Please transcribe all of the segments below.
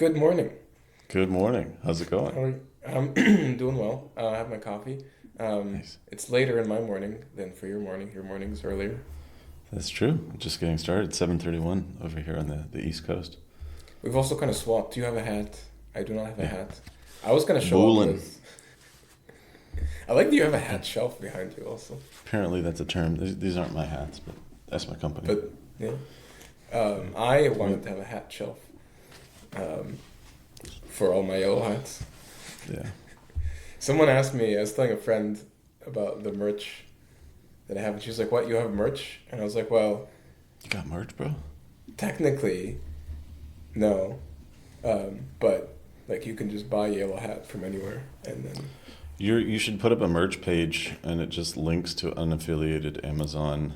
Good morning. Good morning. How's it going? I'm doing well. I have my coffee. Nice. It's later in my morning than for your morning. Your morning's earlier. That's true. Just getting started. 7:31 over here on the East Coast. We've also kind of swapped. Do you have a hat? I do not have a Yeah. hat. I was gonna show up Boolin. with. I like that you have a hat shelf behind you also. Apparently that's a term. These aren't my hats, but that's my company. But yeah, I Yeah. wanted to have a hat shelf um, for all my yellow hats. Yeah. Someone asked me. I was telling a friend about the merch that I have, and she was like, "What? You have merch?" And I was like, "Well, You got merch, bro? technically." No, but like you can just buy a yellow hat from anywhere, and then You should put up a merch page and it just links to unaffiliated Amazon.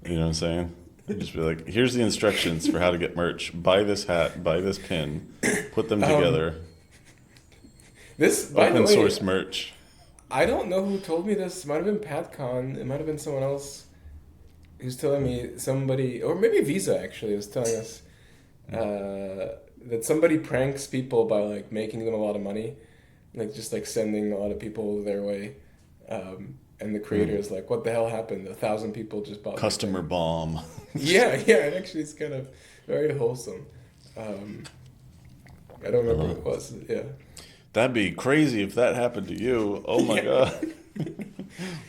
You know what I'm saying? Just be like, here's the instructions for how to get merch. Buy this hat, buy this pin, put them um, together. this. By the Open way, source merch. I don't know who told me this. It might have been PatCon. It might have been someone else who's telling me somebody, or maybe Visa actually was telling us that somebody pranks people by like making them a lot of money, like just like sending a lot of people their way. And the creator Mm. is like, "What the hell happened? 1,000 people just bought my Customer thing." bomb. Yeah, yeah, it actually is kind of very wholesome. Um, I don't I remember love who it. it was. Yeah. That'd be crazy if that happened to you. Oh my Yeah. God.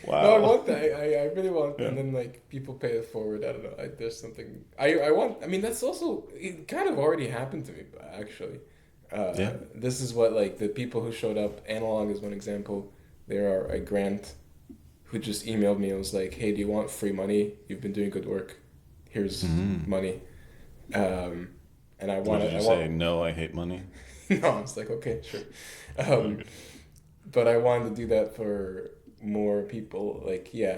No, I Wow. want that. I really want, Yeah. and then like people pay it forward. I don't know. There's something I want. I mean, that's also it. Kind of already happened to me, actually. Yeah. This is what like the people who showed up. Analog is one example. There are a grant who just emailed me and was like, "Hey, do you want free money? You've been doing good work. Here's Mm. money." Um, and I What want did it. I you want. say? No, I hate money. No, I was like, okay, sure. Um, Okay. but I wanted to do that for more people. Like, yeah,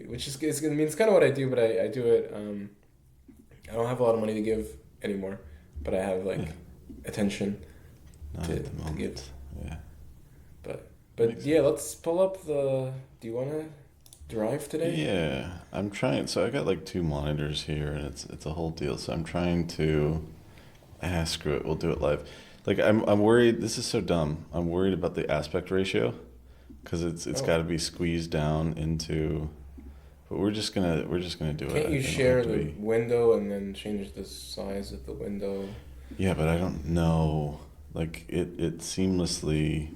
which is it's, I mean, it's kind of what I do, but I do it. I don't have a lot of money to give anymore, but I have Yeah. like attention Not to at the to give. moment. Yeah. But Makes yeah, sense. let's pull up the. Do you want to drive today? Yeah. I'm trying. So I got like two monitors here, and it's a whole deal. So I'm trying to. Screw it. We'll do it live. Like I'm worried. This is so dumb. I'm worried about the aspect ratio because it's Oh, got to be squeezed down into. But we're just gonna do it. can't you I don't have share to the be. window and then change the size of the window? Yeah, but I don't know. Like it seamlessly.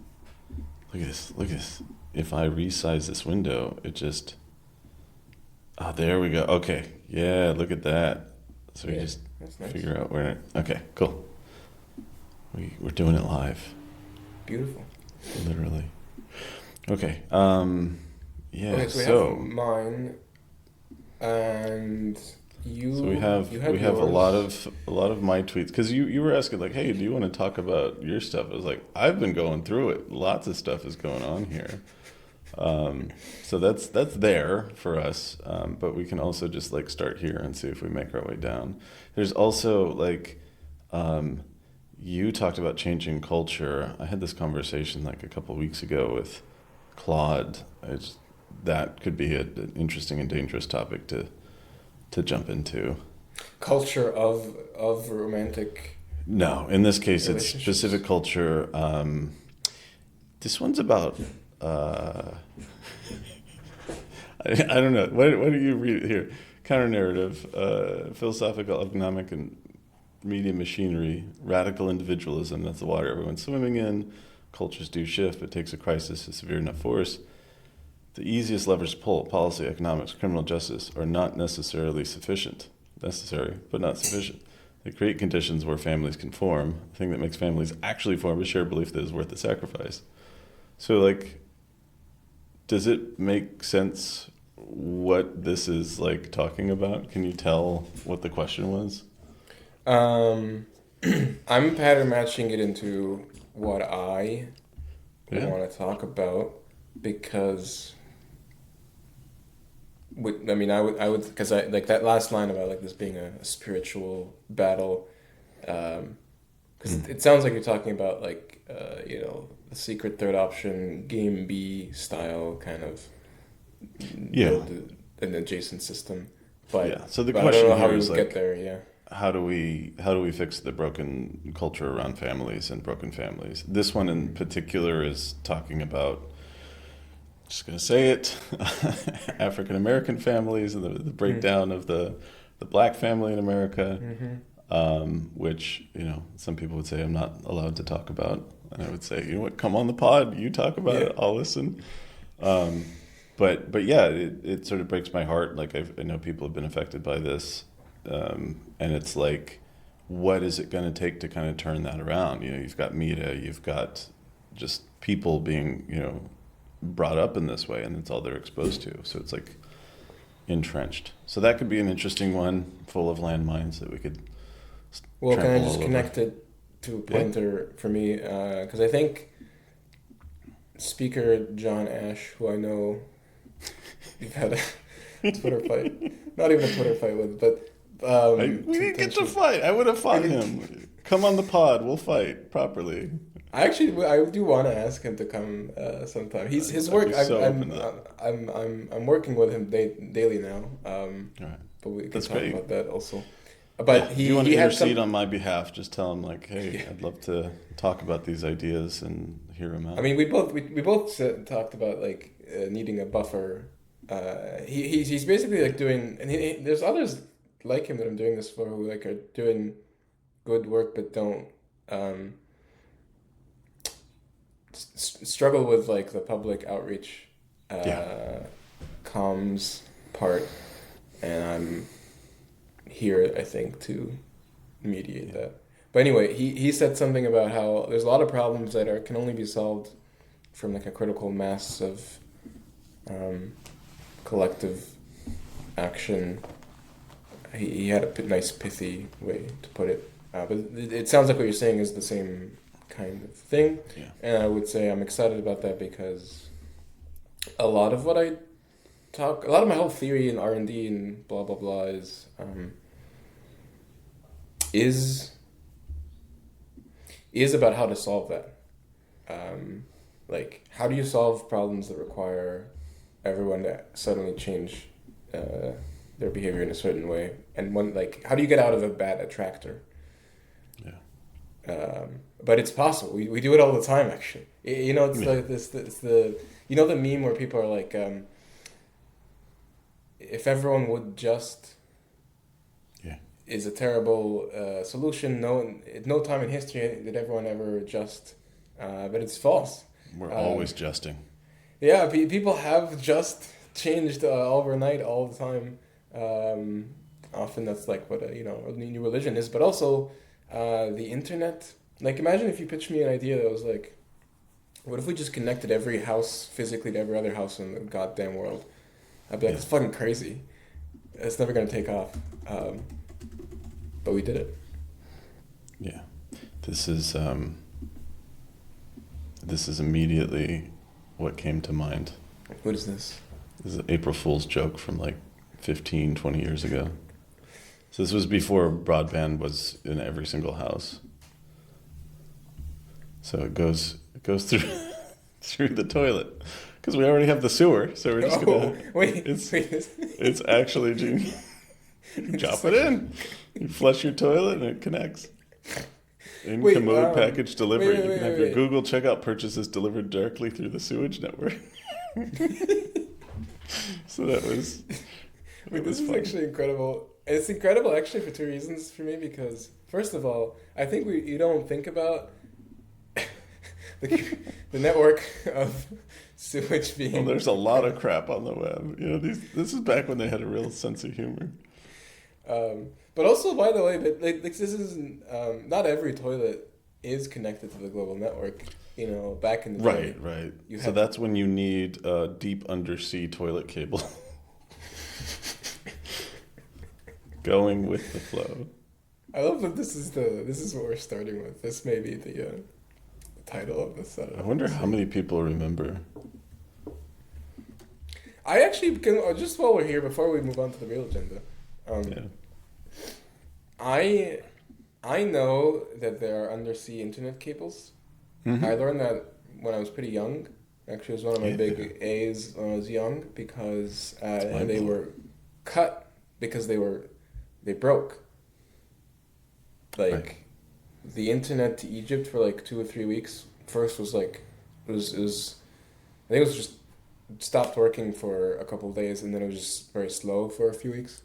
Look at this. Look at this. If I resize this window, it just. Oh, there we go. Okay. Yeah, look at that. So we Yeah, just that's nice. figure out where. Okay, cool. We're doing it live, Beautiful. literally. Okay. Yeah. Okay, so we have So mine, and so we you have we had have yours. a lot of my tweets because you were asking like, hey, do you want to talk about your stuff? I was like, I've been going through it. Lots of stuff is going on here. Um, so that's there for us, but we can also just like start here and see if we make our way down. There's also like um, you talked about changing culture. I had this conversation like a couple weeks ago with Claude. That could be an interesting and dangerous topic to jump into. Culture of romantic No, in this case, it's relationships. specific culture. This one's about. Uh, I don't know. What do you read here? Counter narrative, philosophical, economic, and media machinery, radical individualism. That's the water everyone's swimming in. Cultures do shift, but it takes a crisis to severe enough force. The easiest levers to pull, policy, economics, criminal justice, are not necessarily sufficient. Necessary, but not sufficient. They create conditions where families can form. The thing that makes families actually form is shared belief that is worth the sacrifice. So, like, does it make sense what this is like talking about? Can you tell what the question was? Um, I'm pattern matching it into what I Yeah. want to talk about because I mean I would because I like that last line about like this being a spiritual battle. Because Mm. it sounds like you're talking about like the secret third option game B style kind of Yeah. build an adjacent system, Yeah. So the but I don't question know how here we is would get like, there. Yeah. how do we fix the broken culture around families and broken families? This one in particular is talking about, just going to say it, African American families and the breakdown of the black family in America, which, some people would say I'm not allowed to talk about. And I would say, you know what, come on the pod, you talk about it, I'll listen. But yeah, it sort of breaks my heart. Like I know people have been affected by this. And it's like, what is it going to take to kind of turn that around? You've got media, you've got just people being, brought up in this way, and it's all they're exposed to. So it's like entrenched. So that could be an interesting one, full of landmines that we could. Well, can I just connect it to a pointer for me? Because I think Speaker John Ash, who I know you've had a Twitter fight, not even a Twitter fight with, but we didn't get to fight. I would have fought him. Come on the pod, we'll fight properly. I do want to ask him to come sometime. His work. I'm working with him daily now. Right. But we can That's talk great. about that also. But if you want to intercede on my behalf, just tell him like, hey, I'd love to talk about these ideas and hear him out. I mean, we both talked about like needing a buffer. He's basically like doing, and there's others like him that I'm doing this for who like are doing good work but don't struggle with like the public outreach comms part, and I'm here, I think, to mediate that. But anyway, he said something about how there's a lot of problems that can only be solved from like a critical mass of collective action. He had a nice pithy way to put it, but it sounds like what you're saying is the same kind of thing. Yeah. And I would say I'm excited about that because a lot of my whole theory in R&D and blah blah blah is about how to solve that. Like, how do you solve problems that require everyone to suddenly change their behavior in a certain way, and how do you get out of a bad attractor? But it's possible. We do it all the time, actually. It's the the meme where people are like, if everyone would just is a terrible solution. No time in history did everyone ever just, but it's false. We're always justing. Yeah, people have just changed overnight all the time. Often that's like what a new religion is, but also the internet. Like, imagine if you pitched me an idea that was like, what if we just connected every house physically to every other house in the goddamn world? I'd be like, it's fucking crazy. It's never gonna take off. But we did it. Yeah, this is immediately what came to mind. What is this? This is an April Fool's joke from like 15, 20 years ago. So this was before broadband was in every single house. So it goes through through the toilet because we already have the sewer. So we're just gonna. It's actually genius. You drop it in. You flush your toilet and it connects. Commode package delivery. You can have your Google checkout purchases delivered directly through the sewage network. So that was. This is actually incredible. It's incredible actually for two reasons for me, because first of all, I think you don't think about the network of sewage being. Well, there's a lot of crap on the web. This is back when they had a real sense of humor. But also, by the way, this isn't not every toilet is connected to the global network. Back in the day. Right. So that's when you need a deep undersea toilet cable. Going with the flow. I love that this is what we're starting with. This may be the title of this. I wonder how many people remember. I actually can, just while we're here, before we move on to the real agenda. I know that there are undersea internet cables. Mm-hmm. I learned that when I was pretty young. Actually, it was one of my big A's when I was young, because they were cut because they broke. Right. like the internet to Egypt for like 2 or 3 weeks. First was like it was I think it was just stopped working for a couple of days, and then it was just very slow for a few weeks.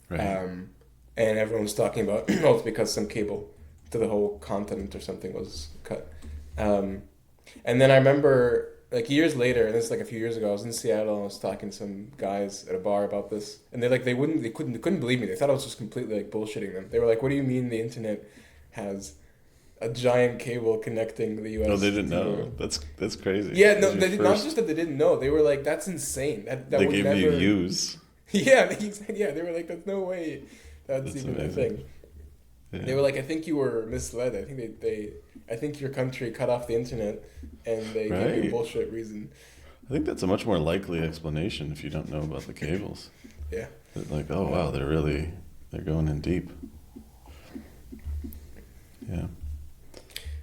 Right. Um, and everyone was talking about oh, it's because some cable to the whole continent or something was cut. Um, and then I remember like years later, and this is like a few years ago, I was in Seattle and I was talking to some guys at a bar about this, and they couldn't believe me. They thought I was just completely like bullshitting them. They were like, "What do you mean the internet has a giant cable connecting the No, U.S. they didn't to know. That's crazy. Yeah, That no, was your they did not first. just that they didn't know. They were like, "That's insane. That They would gave never." you use. Yeah, yeah, they were like, "That's no way. That's That's even a amazing. thing." Yeah. They were like, "I think you were misled. I think I think your country cut off the internet, and they gave you a Right. bullshit reason." I think that's a much more likely explanation if you don't know about the cables. Yeah. That like, oh wow, they're going in deep. Yeah.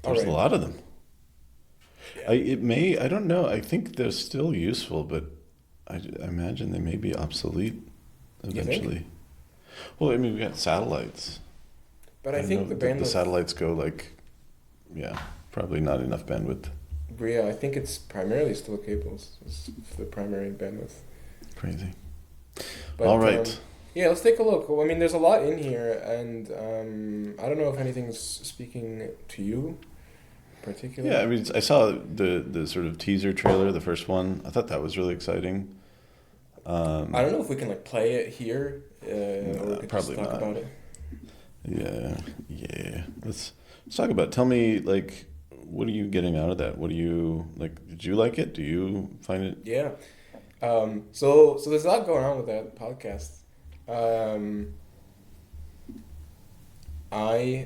All There's right. a lot of them. Yeah. I don't know. I think they're still useful, but I imagine they may be obsolete You think? eventually. Well, I mean, we got satellites. But I don't think know, the the bandwidth. satellites go like, yeah, probably not enough bandwidth. Yeah, I think it's primarily still cables. It's the primary bandwidth. Crazy. But, All right. yeah, let's take a look. Well, I mean, there's a lot in here, and I don't know if anything's speaking to you particularly. Yeah, I mean, I saw the sort of teaser trailer, the first one. I thought that was really exciting. I don't know if we can like play it here, or we could Probably just talk not. about it. Yeah. Let's talk about it. Tell me, like, what are you getting out of that? What do you like? Did you like it? Do you find it? Yeah. So there's a lot going on with that podcast.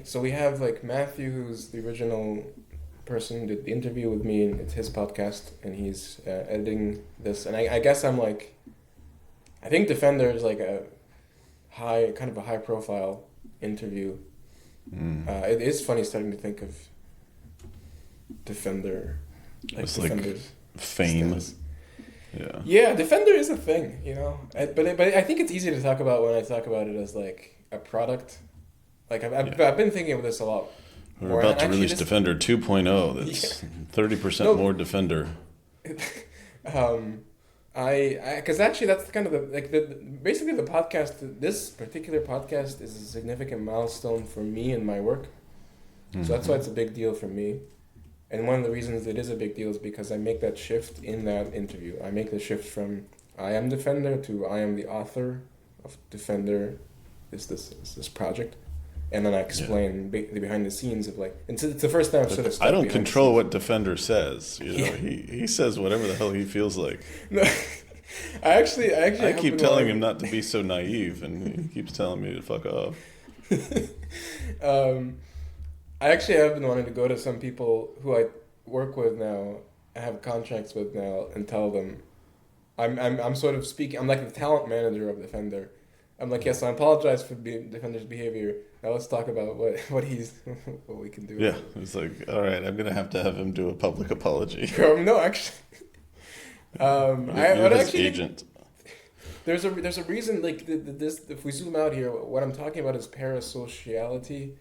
So we have like Matthew, who's the original person who did the interview with me, and it's his podcast, and he's editing this. And I guess I'm like, I think Defender is like a kind of a high profile interview. It is funny starting to think of Defender, like It's like Defender's fame. status. Yeah. Yeah, Defender is a thing, you know. But I think it's easy to talk about when I talk about it as like a product. Like I've been thinking of this a lot. We're more. about And to actually release this- Defender 2.0. That's 30% No. more Defender. Because actually that's kind of basically the podcast. This particular podcast is a significant milestone for me in my work. So that's why it's a big deal for me. And one of the reasons it is a big deal is because I make that shift in that interview. I make the shift from I am Defender to I am the author of Defender, is this project, and then I explain the behind the scenes of like. And so it's the first time I've sort of. I don't behind the control scenes. what Defender says. You know, Yeah. he says whatever the hell he feels like. No, I actually. I have keep been telling wanting- him not to be so naive, and he keeps telling me to fuck off. I actually have been wanting to go to some people who I work with now, I have contracts with now, and tell them, I'm sort of speaking. I'm like the talent manager of Defender. I'm like, yes, I apologize for Defender's behavior. Now let's talk about what what we can do. Yeah, it's like, all right, I'm gonna have him do a public apology. No, actually. You're his agent. There's a reason like this. If we zoom out here, what I'm talking about is parasociality,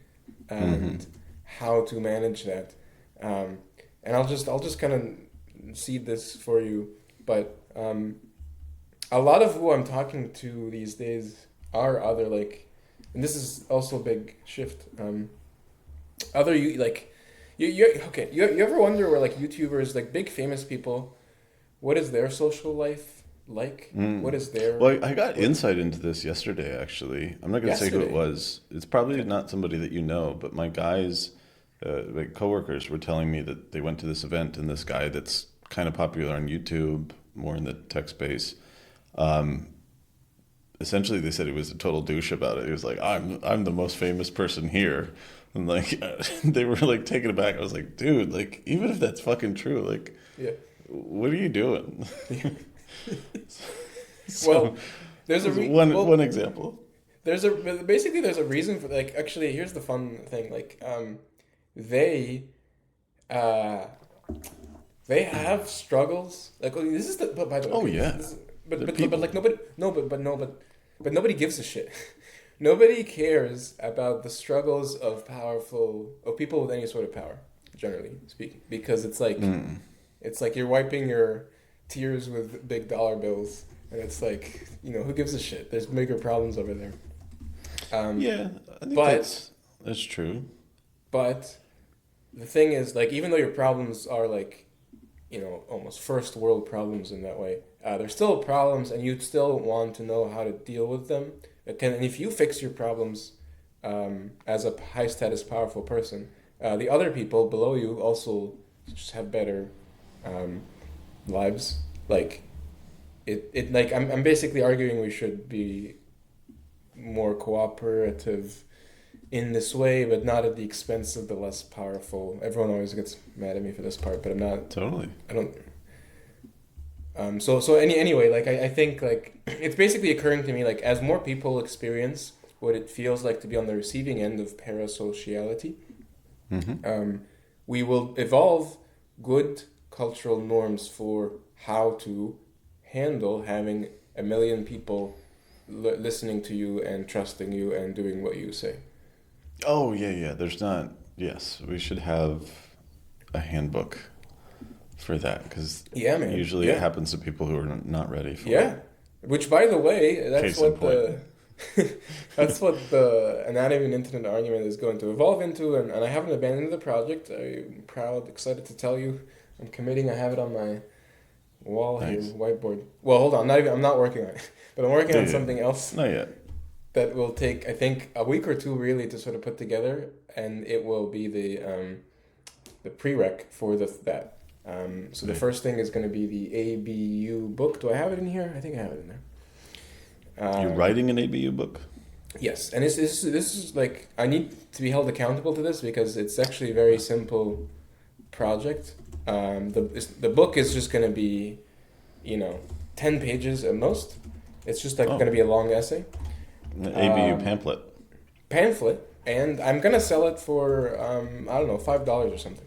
and how to manage that. And I'll just kind of seed this for you, but a lot of who I'm talking to these days are other like, and this is also a big shift. Other you like, you ever wonder where like YouTubers, like big famous people, what is their social life like? What is their Well, I got insight into this yesterday, actually. I'm not going to say who it Yesterday? was. It's probably not somebody that you know, but my guys, my coworkers were telling me that they went to this event, and this guy that's kind of popular on YouTube, more in the tech space, essentially they said he was a total douche about it. He was like, I'm the most famous person here. And like, they were like taken aback. I was like, dude, like, even if that's fucking true, like, yeah. what are you doing? Well, there's a one example. There's a reason for like actually here's the fun thing like they have struggles like this is the by the way Oh, yeah. but They're but people. like nobody no but nobody gives a shit. nobody cares about the struggles of people with any sort of power, generally speaking, because it's like you're wiping your tears with big dollar bills, and it's like, who gives a shit? There's bigger problems over there. Yeah, I think But that's true. but the thing is, like, even though your problems are like, almost first world problems in that way, they're still problems, and you still want to know how to deal with them. And if you fix your problems as a high status, powerful person, the other people below you also just have better lives. Like like I'm basically arguing we should be more cooperative in this way, but not at the expense of the less powerful. Everyone always gets mad at me for this part, but I'm not. Totally. I don't. Anyway, like I think like it's basically occurring to me like as more people experience what it feels like to be on the receiving end of parasociality, we will evolve good cultural norms for how to handle having a million people listening to you and trusting you and doing what you say. Oh, yeah. There's not. Yes, we should have a handbook for that, because Yeah, man. usually Yeah. it happens to people who are not ready for Yeah. it. Which, by the way, that's Case in what the that's what the anatomy and internet argument is going to evolve into, and I haven't abandoned the project. I'm proud, excited to tell you, I'm committing. I have it on my wall Nice. here, whiteboard. Well, hold on, I'm not working on it, but I'm working on Yeah. something else Not yet. that will take, I think, a week or two really to sort of put together, and it will be the prereq for that. So the Right. first thing is going to be the ABU book. Do I have it in here? I think I have it in there. You're writing an ABU book? Yes, and this is like I need to be held accountable to this because it's actually a very simple project. The book is just going to be, 10 pages at most. It's just like going to be a long essay. An ABU Pamphlet, and I'm gonna sell it for I don't know, $5 or something.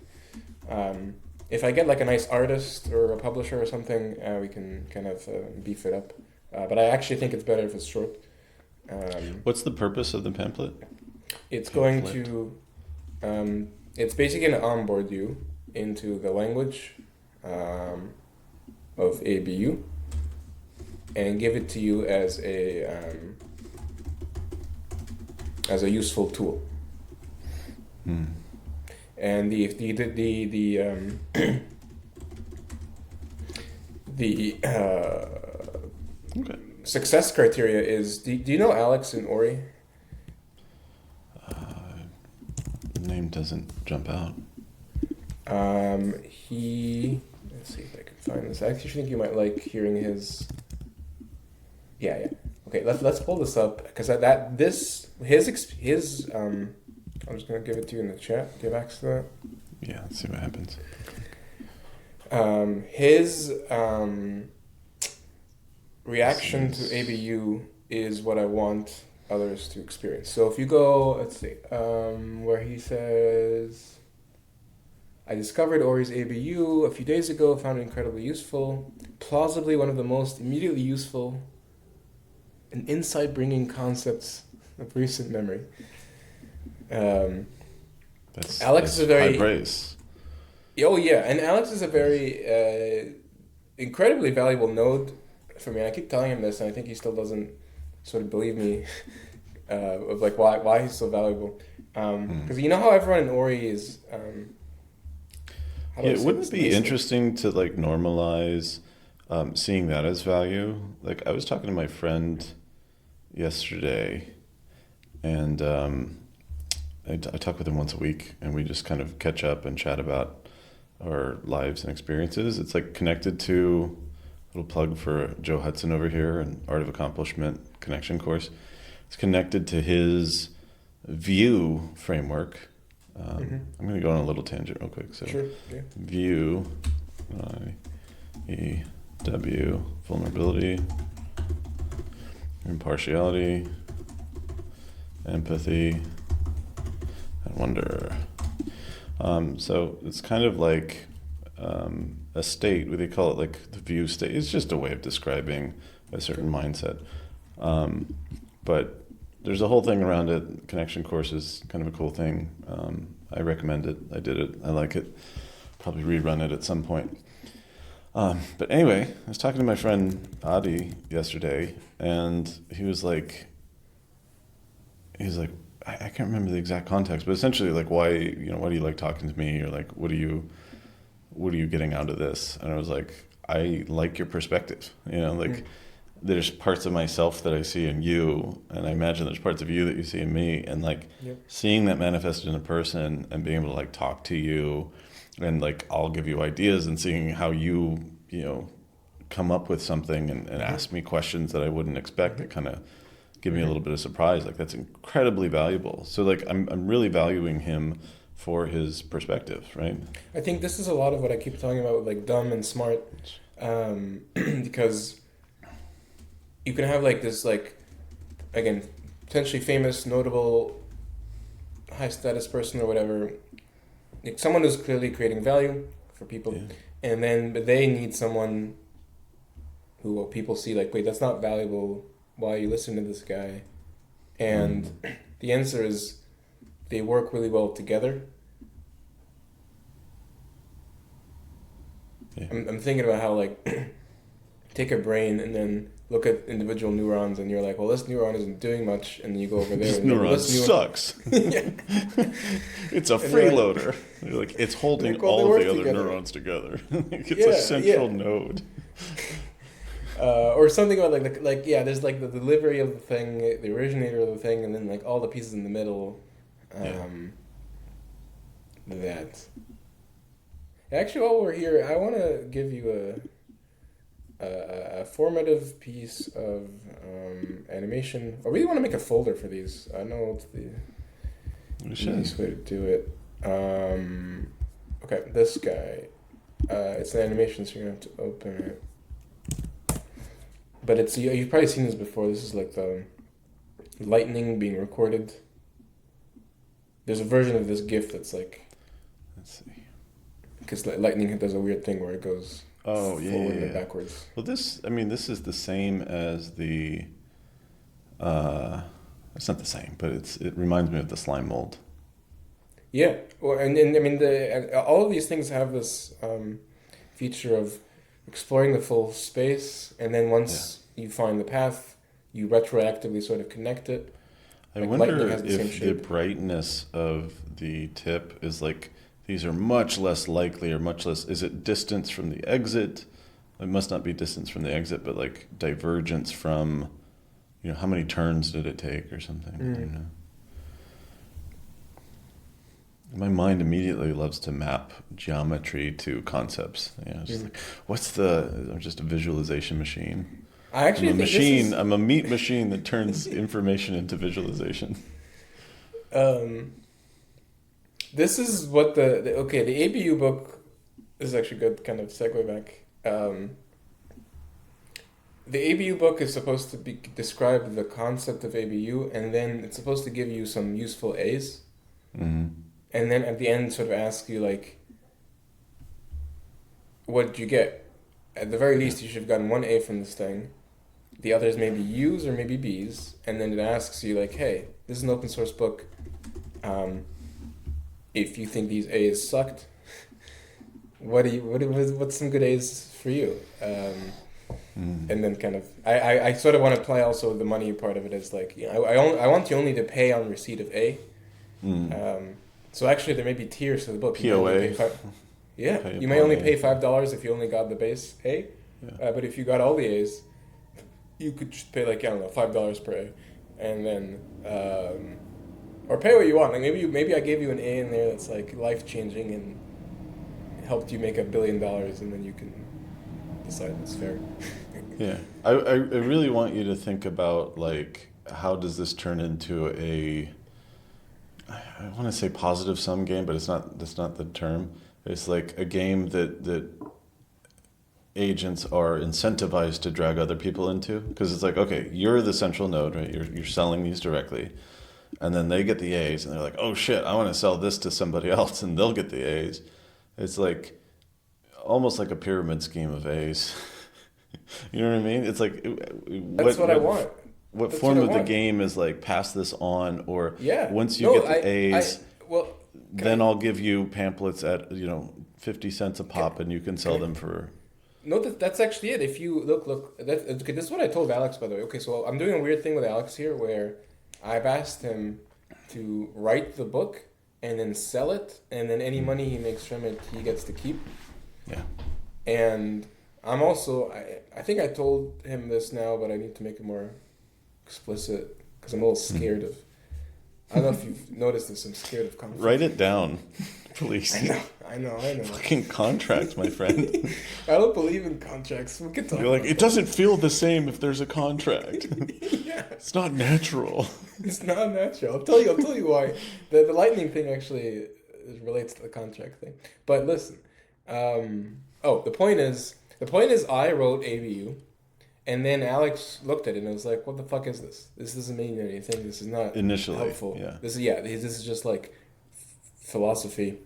If I get like a nice artist or a publisher or something, we can kind of beef it up. But I actually think it's better if it's short. What's the purpose of the pamphlet? It's going to, it's basically going to onboard you into the language of ABU and give it to you as a useful tool. And the Okay. success criteria is, do you know Alex and Ori? The name doesn't jump out. Let's see if I can find this. I actually think you might like hearing his. Yeah. Okay, let's pull this up because his I'm just gonna give it to you in the chat. Do you have access to that? Yeah, let's see what happens. His reaction to ABU is what I want others to experience. So if you go, let's see, where he says, I discovered Ori's ABU a few days ago, found it incredibly useful, plausibly one of the most immediately useful and insight-bringing concepts of recent memory. Alex is a very high praise. Oh yeah, and Alex is a very incredibly valuable node for me. And I keep telling him this, and I think he still doesn't sort of believe me of like why he's so valuable. Because you know how everyone in Ori is. Wouldn't it be interesting to like normalize seeing that as value? Like I was talking to my friend yesterday, and I talk with him once a week, and we just kind of catch up and chat about our lives and experiences. It's like connected to a little plug for Joe Hudson over here, an Art of Accomplishment connection course. It's connected to his view framework. I'm going to go on a little tangent real quick. So, sure, yeah. View, EW, vulnerability, impartiality, empathy, and wonder. So it's kind of like a state. They call it like the view state. It's just a way of describing a certain mindset. But there's a whole thing around it. Connection course is kind of a cool thing. I recommend it. I did it. I like it. Probably rerun it at some point. But anyway, I was talking to my friend Adi yesterday, and he was like, I can't remember the exact context, but essentially like, why do you like talking to me? Or like, what are you getting out of this? And I was like, I like your perspective. There's parts of myself that I see in you, and I imagine there's parts of you that you see in me, and like seeing that manifested in a person and being able to like talk to you, and like I'll give you ideas, and seeing how you come up with something and ask me questions that I wouldn't expect, that kind of give me a little bit of surprise. Like that's incredibly valuable. So like I'm really valuing him for his perspective, right? I think this is a lot of what I keep talking about with like dumb and smart, because you can have like this, like, again, potentially famous, notable, high status person or whatever, like someone who's clearly creating value for people, but they need someone who people see like, wait, that's not valuable. Why are you listening to this guy? And the answer is they work really well together. Yeah. I'm thinking about how like take a brain and then look at individual neurons, and you're like, well, this neuron isn't doing much, and then you go over there. This and neuron sucks. It's a freeloader. You're like, it's holding all the other neurons together. It's a central node. Or something about there's like the delivery of the thing, the originator of the thing, and then like all the pieces in the middle. That. Actually, while we're here, I want to give you a formative piece of animation. I really want to make a folder for these. I know it's the easiest way to do it. Okay, this guy. It's an animation, so you're going to have to open it. But it's, you've probably seen this before. This is like the lightning being recorded. There's a version of this GIF that's like... Let's see. Because lightning does a weird thing where it goes forward and backwards. Well, this is the same as the... it's not the same, but it reminds me of the slime mold. Yeah. Well, and I mean, all of these things have this feature of exploring the full space, and then once you find the path, you retroactively sort of connect it. I wonder if the brightness of the tip is like, these are much less likely, or much less, is it distance from the exit? It must not be distance from the exit, but like divergence from, how many turns did it take or something? I don't know. My mind immediately loves to map geometry to concepts. I'm just a visualization machine. I'm a meat machine that turns information into visualization. This is what the ABU book is actually good, kind of segue back. The ABU book is supposed to describe the concept of ABU, and then it's supposed to give you some useful A's. Mm-hmm. And then at the end sort of ask you, like, what did you get? At the very least, you should have gotten one A from this thing. The others may be U's or maybe B's. And then it asks you, like, hey, this is an open source book. If you think these A's sucked, what's some good A's for you? And then kind of, I sort of want to play also the money part of it as like, I want you only to pay on receipt of A. So actually, there may be tiers to the book. POA. You may only pay $5 if you only got the base A. Yeah. But if you got all the A's, you could just pay $5 per A, and then or pay what you want. Like maybe I gave you an A in there that's like life changing and helped you make $1 billion, and then you can decide it's fair. Yeah, I really want you to think about like, how does this turn into I want to say positive sum game, but that's not the term. It's like a game that agents are incentivized to drag other people into, because it's like, okay, you're the central node, right? You're selling these directly, and then they get the A's, and they're like, oh shit, I want to sell this to somebody else, and they'll get the A's. It's like almost like a pyramid scheme of A's. You know what I mean? It's like that's what I want. what That's form what I of the want. game is like pass this on, or Yeah. once you No, get the A's, well, then I, I'll give you pamphlets at 50 cents a pop, and you can sell them for. no, that's actually it. If you look, okay, this is what I told Alex, by the way. Okay, so I'm doing a weird thing with Alex here where I've asked him to write the book and then sell it, and then any money he makes from it, he gets to keep. Yeah. And I'm also, I think I told him this now, but I need to make it more explicit because I'm a little scared of, I don't know if you've noticed this, I'm scared of conflict. Write it down, please. I know. Fucking contracts, my friend. I don't believe in contracts. We can talk You're like, about it doesn't feel the same if there's a contract. that. Yeah. It's not natural. It's not natural. I'll tell you why. The lightning thing actually relates to the contract thing. But listen. The point is I wrote ABU, and then Alex looked at it and was like, "What the fuck is this? This doesn't mean anything. This is not Initially, helpful. yeah. This is just like philosophy,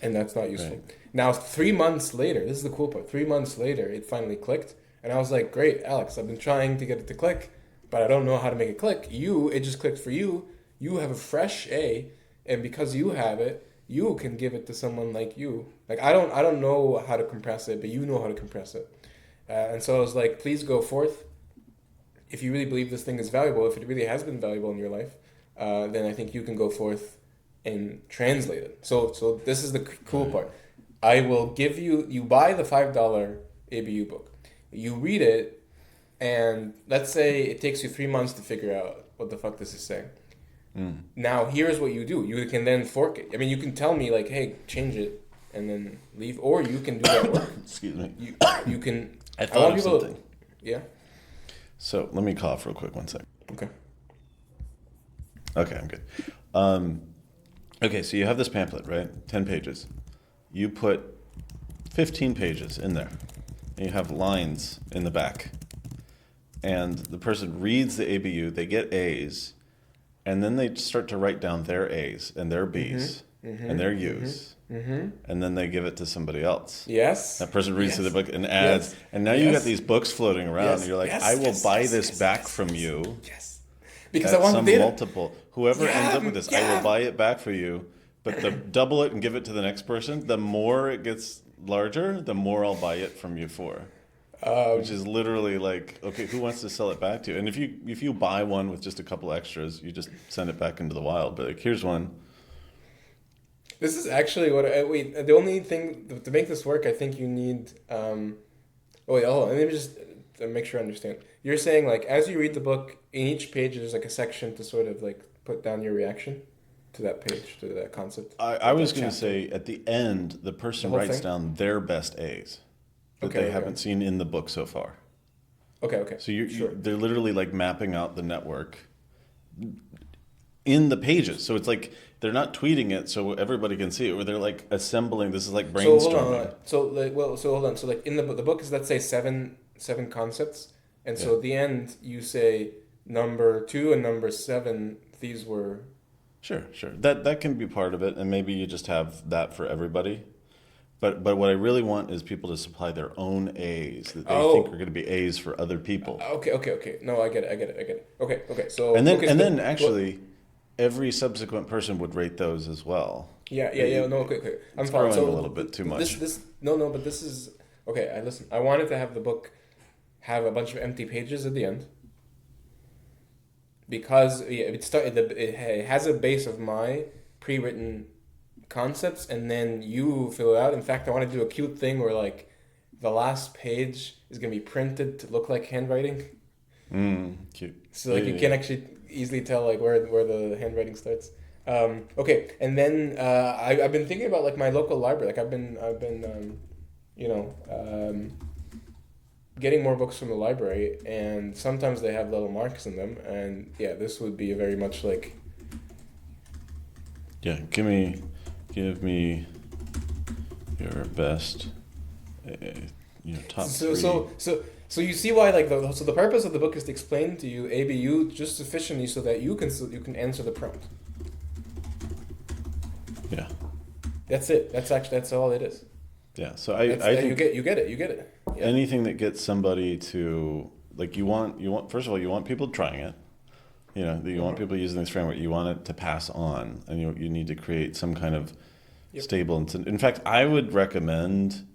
and that's not useful." Right. Now 3 months later, this is the cool part. 3 months later, it finally clicked, and I was like, "Great, Alex! I've been trying to get it to click, but I don't know how to make it click. It just clicked for you. You have a fresh A, and because you have it, you can give it to someone like you. Like I don't know how to compress it, but you know how to compress it. And so I was like, please go forth. If you really believe this thing is valuable, if it really has been valuable in your life, then I think you can go forth and translate it. So this is the cool part. I will give you buy the $5 ABU book. You read it, and let's say it takes you 3 months to figure out what the fuck this is saying. Now, here's what you do. You can then fork it. I mean, you can tell me, like, hey, change it, and then leave. Or you can do that work. Excuse me. You can... I thought of something. Yeah? So, let me cough real quick, 1 second. Okay. Okay, I'm good. Okay, so you have this pamphlet, right? 10 pages. You put 15 pages in there, and you have lines in the back. And the person reads the ABU, they get A's, and then they start to write down their A's and their B's and their U's. And then they give it to somebody else. Yes. That person reads through the book and adds. And now you got these books floating around, and you're like, I will buy this back from you. Yes. Because I want some the data. multiple. Whoever ends up with this, I will buy it back for you. But the double it and give it to the next person, the more it gets larger, the more I'll buy it from you for. Which is literally like, okay, who wants to sell it back to you? And if you buy one with just a couple extras, you just send it back into the wild. But like, here's one. This is actually what the only thing to make this work, I think you need. Hold on. Let me just make sure I understand. You're saying like as you read the book, in each page there's like a section to sort of like put down your reaction to that page, to that concept. I was going to say at the end, the person writes down their best A's that they haven't seen in the book so far. Okay. So they're literally like mapping out the network in the pages. So it's like they're not tweeting it so everybody can see it, or they're like assembling. This is like brainstorming. So hold on. So like in the book is, let's say seven concepts, and so at the end you say number 2 and number 7. These were. Sure. That can be part of it, and maybe you just have that for everybody. But what I really want is people to supply their own A's that they think are going to be A's for other people. Okay. No, I get it. Okay. So then actually, every subsequent person would rate those as well. Yeah. No, okay. I'm throwing so a little bit too much. But this is okay. Listen. I wanted to have the book have a bunch of empty pages at the end because it has a base of my pre-written concepts, and then you fill it out. In fact, I want to do a cute thing where like the last page is going to be printed to look like handwriting. Cute. So like you can actually easily tell like where the handwriting starts. Okay, and then I've been thinking about like my local library. Like I've been getting more books from the library, and sometimes they have little marks in them, and this would be very much like. Yeah, give me your best, top 3. So you see why like the purpose of the book is to explain to you ABU just sufficiently so that you can answer the prompt. Yeah. That's it. That's all it is. Yeah. So I think you get it. Yeah. Anything that gets somebody to like you want first of all, you want people trying it. You know, you want people using this framework. You want it to pass on, and you need to create some kind of stable. In fact, I would recommend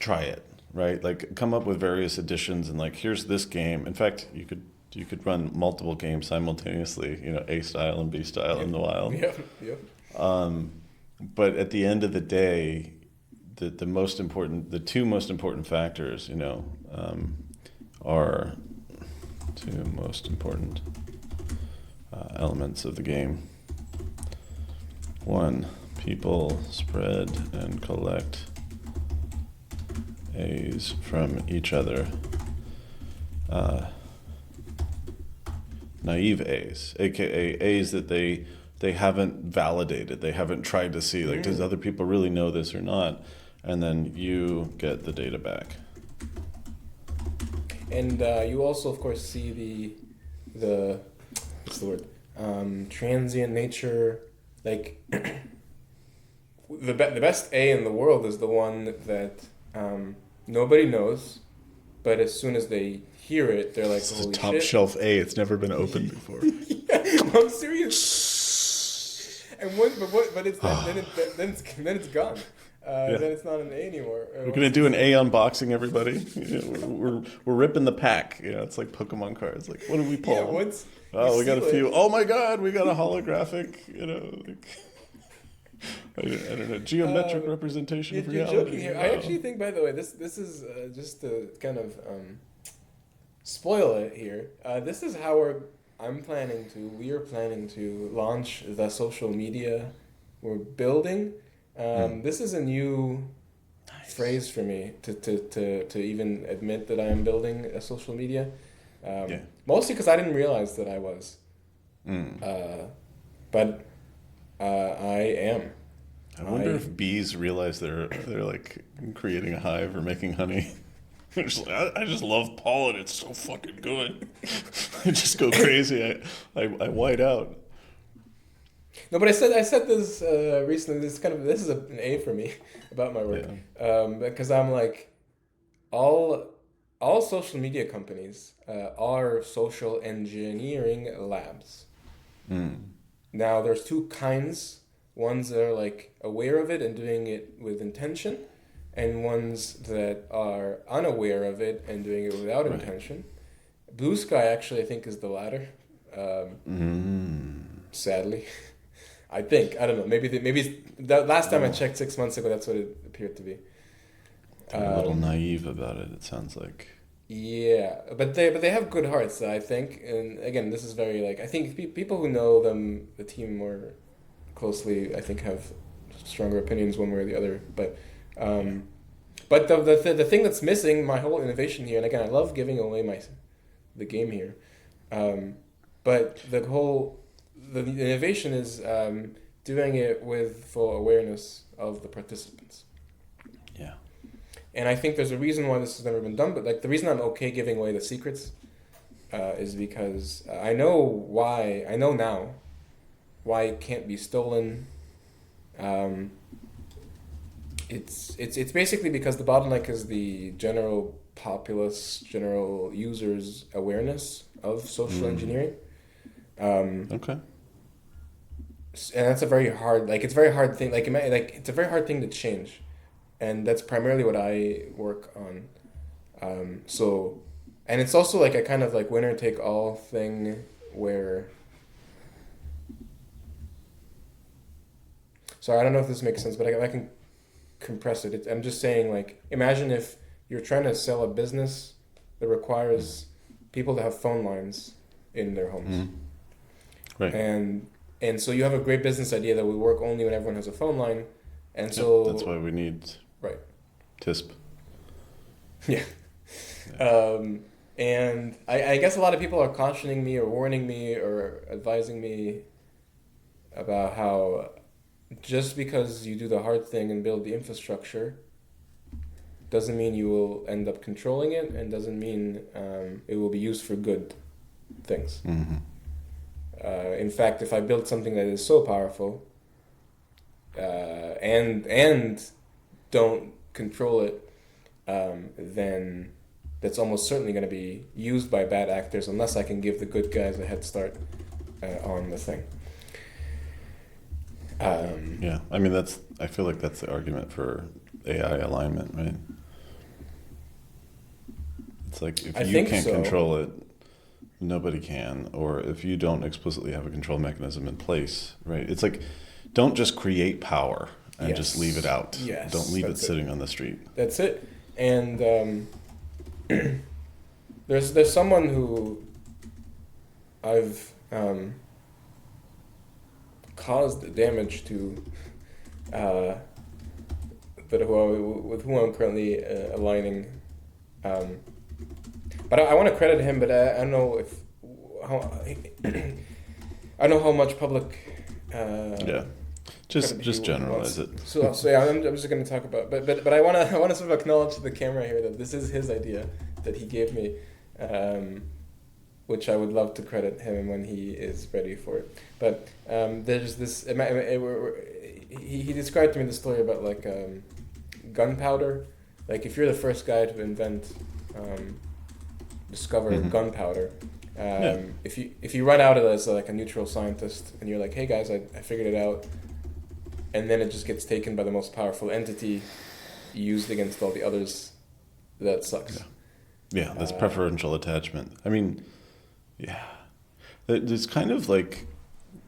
try it. Right, like come up with various editions, and like here's this game. In fact, you could run multiple games simultaneously. You know, A style and B style in the wild. But at the end of the day, the two most important factors, you know, are two most important elements of the game. One, people spread and collect A's from each other. Naive A's, aka A's that they haven't validated, they haven't tried to see, like, does other people really know this or not? And then you get the data back. And you also, of course, see the what's the word? Transient nature. Like the best A in the world is the one that nobody knows, but as soon as they hear it, they're like, It's holy a top shit. shelf A. It's never been opened before. Yeah, I'm serious. And but it's then it's gone. Then it's not an A anymore. We're gonna do an A unboxing, everybody. You know, we're ripping the pack. You know, it's like Pokemon cards. Like, what did we pull? Yeah, once we got a few. Oh my God, we got a holographic. You know, like, I don't know, geometric representation of reality. You're joking here. I actually think, by the way, this is just to kind of spoil it here. This is how we are planning to launch the social media we're building. This is a new phrase for me to even admit that I am building a social media. Mostly because I didn't realize that I was. But I am. I wonder if bees realize they're like creating a hive or making honey. They're just like, I just love pollen. It's so fucking good. I just go crazy. I white out. No, but I said this recently. This is an A for me about my work, because I'm like, all social media companies are social engineering labs. Now there's two kinds. Ones that are like aware of it and doing it with intention, and ones that are unaware of it and doing it without intention. Blue Sky actually, I think, is the latter. Sadly. I think. I don't know. Maybe the last time I checked 6 months ago, that's what it appered to be. They're a little naive about it. It sounds like. Yeah, but they have good hearts, I think. And again, this is very like, I think people who know them, the team more closely, I think, have stronger opinions one way or the other. But the thing that's missing, my whole innovation here, and again, I love giving away the game here. But the innovation is doing it with full awareness of the participants. Yeah. And I think there's a reason why this has never been done, but like the reason I'm okay giving away the secrets is because I know now why it can't be stolen. It's basically because the bottleneck is the general populace, general users' awareness of social engineering. Okay. And that's a very hard, it's a very hard thing. It's a very hard thing to change, and that's primarily what I work on. And it's also like a kind of like winner take all thing where. Sorry, I don't know if this makes sense, but I can compress it. I'm just saying, like, imagine if you're trying to sell a business that requires people to have phone lines in their homes. Right. And so you have a great business idea that will work only when everyone has a phone line. And so... that's why we need... Right. TISP. Yeah. And I guess a lot of people are cautioning me or warning me or advising me about how just because you do the hard thing and build the infrastructure doesn't mean you will end up controlling it, and doesn't mean it will be used for good things. In fact, if I build something that is so powerful and don't control it, then that's almost certainly going to be used by bad actors unless I can give the good guys a head start on the thing. Yeah, I mean I feel like that's the argument for AI alignment, right? It's like if you can't control it, nobody can. Or if you don't explicitly have a control mechanism in place, right? It's like, don't just create power and just leave it out. Yes, don't leave it sitting on the street. That's it. And there's someone who I've caused damage to, but with whom I'm currently aligning. But I want to credit him, but I don't know I don't know how much public. Just generalize it. So yeah, I'm just going to talk about, but I want to sort of acknowledge to the camera here that this is his idea that he gave me, which I would love to credit him when he is ready for it. But there's this. He described to me the story about like gunpowder. Like if you're the first guy to discover gunpowder. If you run out of it as like a neutral scientist and you're like, hey guys, I figured it out, and then it just gets taken by the most powerful entity used against all the others, that sucks. Yeah, that's preferential attachment. I mean, yeah, there's kind of like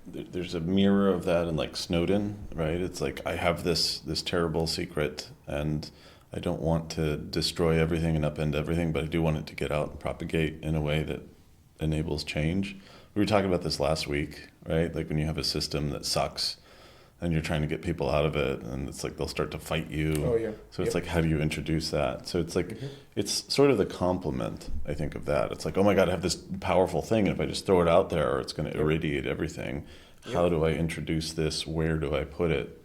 there's a mirror of that in like Snowden, right? It's like I have this terrible secret and I don't want to destroy everything and upend everything, but I do want it to get out and propagate in a way that enables change. We were talking about this last week, right? Like when you have a system that sucks and you're trying to get people out of it, and it's like they'll start to fight you. Oh, yeah. So it's like, how do you introduce that? So it's like, it's sort of the complement, I think, of that. It's like, oh my God, I have this powerful thing, and if I just throw it out there, it's going to irradiate everything. How do I introduce this? Where do I put it?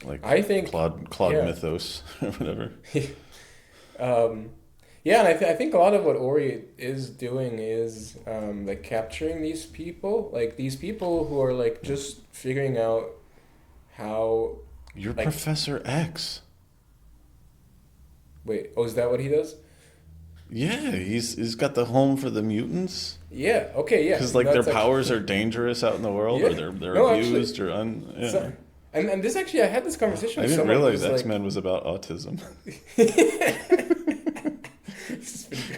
Like I think Claude Mythos or whatever. Yeah, and I think a lot of what Ori is doing is like capturing these people who are like just figuring out how. You're like, Professor X. Wait, is that what he does? Yeah, he's got the home for the mutants. Yeah. Okay. Yeah. Because like their powers are dangerous out in the world, or they're abused or So, and this actually, I had this conversation. I didn't realize X-Men was about autism.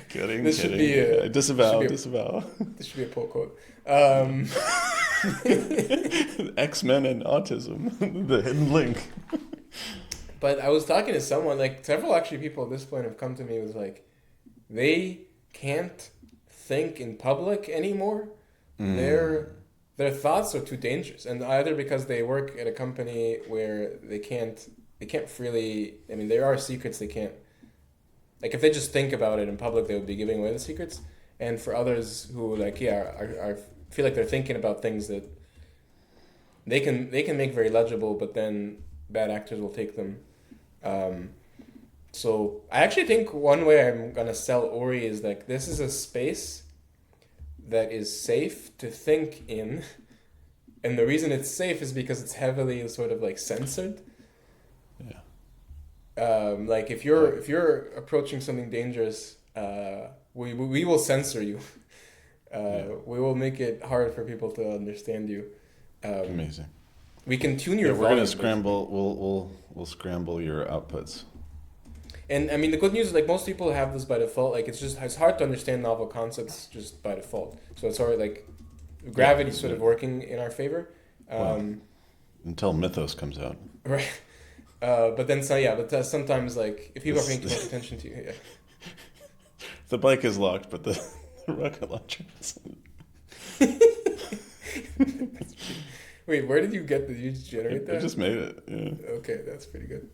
Kidding. Should be disavow. This should be a pull quote. X-Men and autism, the hidden link. But I was talking to someone, like several actually people at this point have come to me with like, they can't think in public anymore. Their thoughts are too dangerous, and either because they work at a company where they can't freely. I mean, there are secrets they can't. Like if they just think about it in public, they would be giving away the secrets. And for others who like are feel like they're thinking about things that they can make very legible, but then bad actors will take them. So I actually think one way I'm gonna sell Ori is like this is a space that is safe to think in, and the reason it's safe is because it's heavily sort of like censored. Like if you're approaching something dangerous, we will censor you. We will make it hard for people to understand you. Amazing. We can tune your. We're gonna scramble. We'll scramble your outputs. And I mean, the good news is like most people have this by default. Like it's hard to understand novel concepts just by default. So it's already like gravity's sort of working in our favor. Until Mythos comes out. Right. But then sometimes like if people are paying too much attention to you, the bike is locked, but the rocket launcher isn't. Wait, where did you just generate that? I just made it. Yeah. Okay, that's pretty good.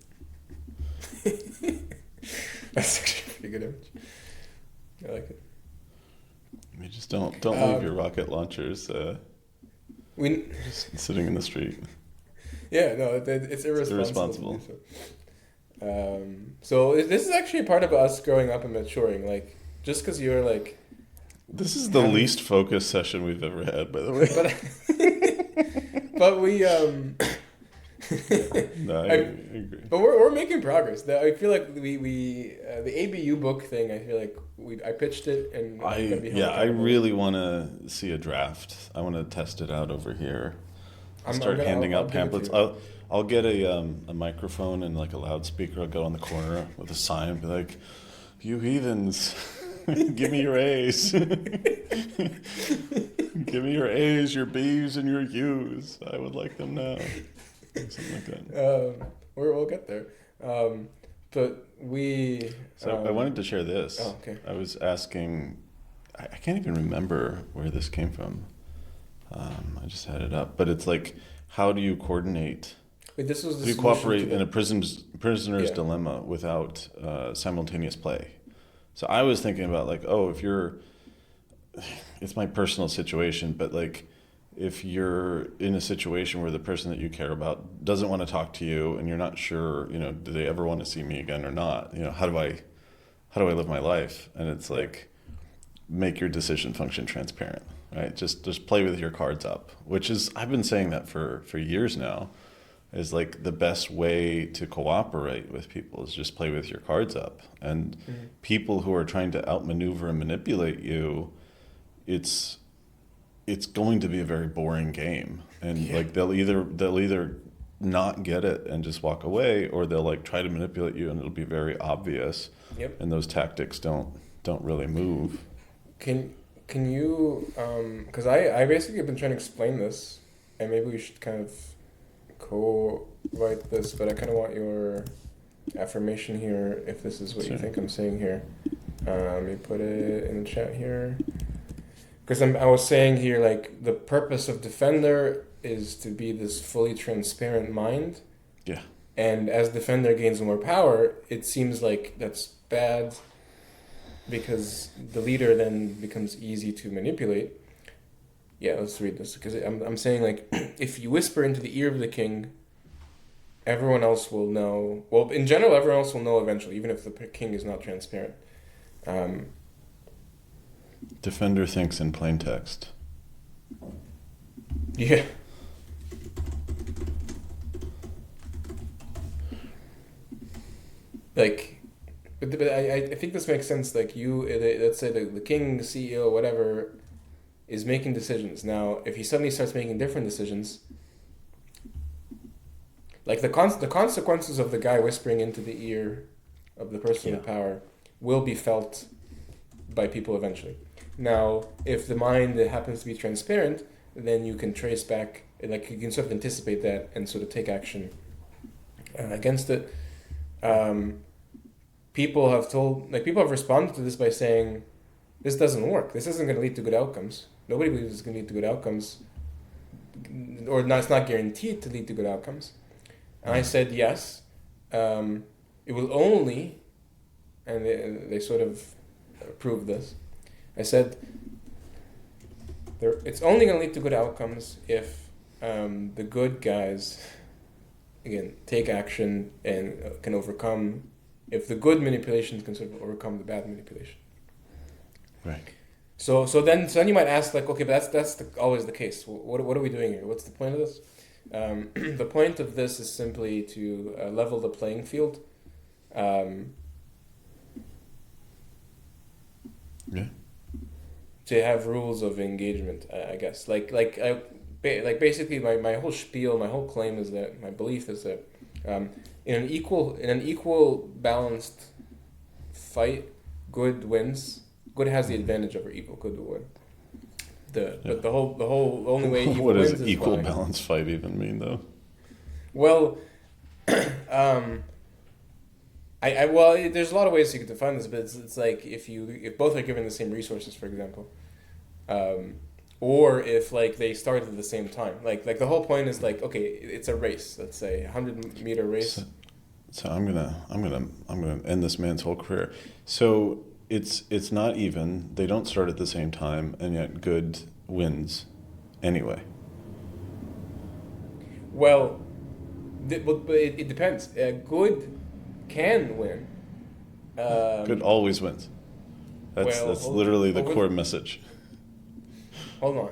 That's actually a pretty good image. I like it. You just don't leave your rocket launchers just sitting in the street. Yeah, no, it's irresponsible. So this is actually a part of us growing up and maturing. Like, just because you're like... This is the least focused session we've ever had, by the way. But we... No, I I, agree. but we're making progress. I feel like we the ABU book thing. I feel like I pitched it, and I'm gonna be held I accountable. really want to see a draft. I want to test it out over here. I'll start handing I'll out give it to pamphlets. you. I'll get a microphone and like a loudspeaker. I'll go on the corner with a sign, be like, "You heathens, give me your A's, give me your A's, your B's, and your U's. I would like them now." Something like that. We'll get there. But we. So I wanted to share this. Oh, okay. I was asking. I can't even remember where this came from. I just had it up, but it's like, how do you coordinate? Wait, this was the How do you solution cooperate to in a prisoner's Yeah. dilemma without simultaneous play? So I was thinking about like, oh, if you're, it's my personal situation, but like, if you're in a situation where the person that you care about doesn't want to talk to you, and you're not sure, do they ever want to see me again or not? How do I live my life? And it's like, make your decision function transparent, right? Just play with your cards up, which is, I've been saying that for years now, is like the best way to cooperate with people is just play with your cards up. And people who are trying to outmaneuver and manipulate you, it's going to be a very boring game. And like they'll either not get it and just walk away, or they'll like try to manipulate you and it'll be very obvious. Yep. And those tactics don't really move. Can you because I basically have been trying to explain this, and maybe we should kind of co-write this, but I kind of want your affirmation here if this is what you Sure. think I'm saying here. Let me put it in the chat here. Because I was saying here, like, the purpose of Defender is to be this fully transparent mind. Yeah. And as Defender gains more power, it seems like that's bad because the leader then becomes easy to manipulate. Yeah, let's read this. Because I'm saying, like, if you whisper into the ear of the king, everyone else will know. Well, in general, everyone else will know eventually, even if the king is not transparent. Defender thinks in plain text. Yeah. Like, but I think this makes sense. Like, let's say the king, the CEO, whatever, is making decisions. Now, if he suddenly starts making different decisions, like the consequences of the guy whispering into the ear of the person in power will be felt by people eventually. Now, if the mind happens to be transparent, then you can trace back, like you can sort of anticipate that and sort of take action against it. People have responded to this by saying, this doesn't work. This isn't going to lead to good outcomes. Nobody believes it's going to lead to good outcomes, or not, it's not guaranteed to lead to good outcomes. And I said, yes, it will only, and they sort of approved this. I said, it's only going to lead to good outcomes if the good guys, again, take action and can overcome, if the good manipulations can sort of overcome the bad manipulation. Right. So then you might ask, like, okay, but that's always the case. What are we doing here? What's the point of this? The point of this is simply to level the playing field. Yeah. To have rules of engagement, I guess. Basically, my whole spiel, my whole claim is that my belief is that in an equal balanced fight, good wins. Good has the advantage over evil. Good will win. But the whole only way evil What wins does is equal by, balance fight even mean, though? Well, there's a lot of ways you could define this, but it's like if both are given the same resources, for example, or if like they start at the same time, like the whole point is like, okay, it's a race. Let's say 100-meter race. So I'm gonna end this man's whole career. So it's not even. They don't start at the same time, and yet good wins anyway. Well, but it depends. Good can win. Good always wins. That's literally the core message. Hold on.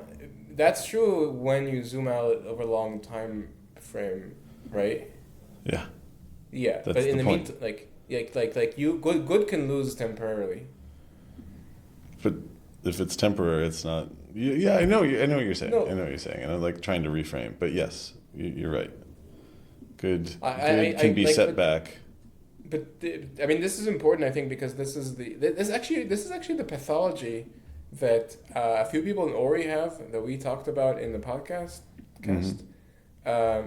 That's true when you zoom out over a long time frame. right? Yeah, Yeah, that's but in the the point. meantime, like you good can lose temporarily. But if it's temporary, it's not. Yeah, I know what you're saying. I No, know what you're saying, and I'm like trying to reframe. But yes, you're right. Good, good can I be like, set back. I mean, this is important, I think, because this is actually the pathology that a few people in Ori have that we talked about in the podcast Hmm. cast.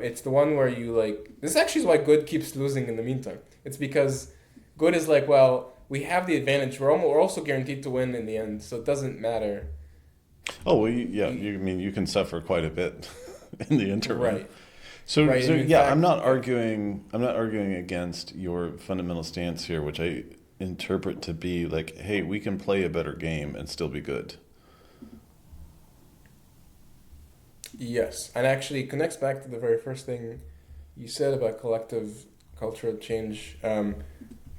It's the one where you like. This actually is why good keeps losing in the meantime. It's because good is like, well, we have the advantage. We're also guaranteed to win in the end, so it doesn't matter. Oh well, yeah. You, You I mean you can suffer quite a bit in the interim. right, right, So and in yeah, I'm fact, not arguing. I'm not arguing against your fundamental stance here, which I interpret to be like, hey, we can play a better game and still be good. yes, and actually connects back to the very first thing you said about collective cultural change.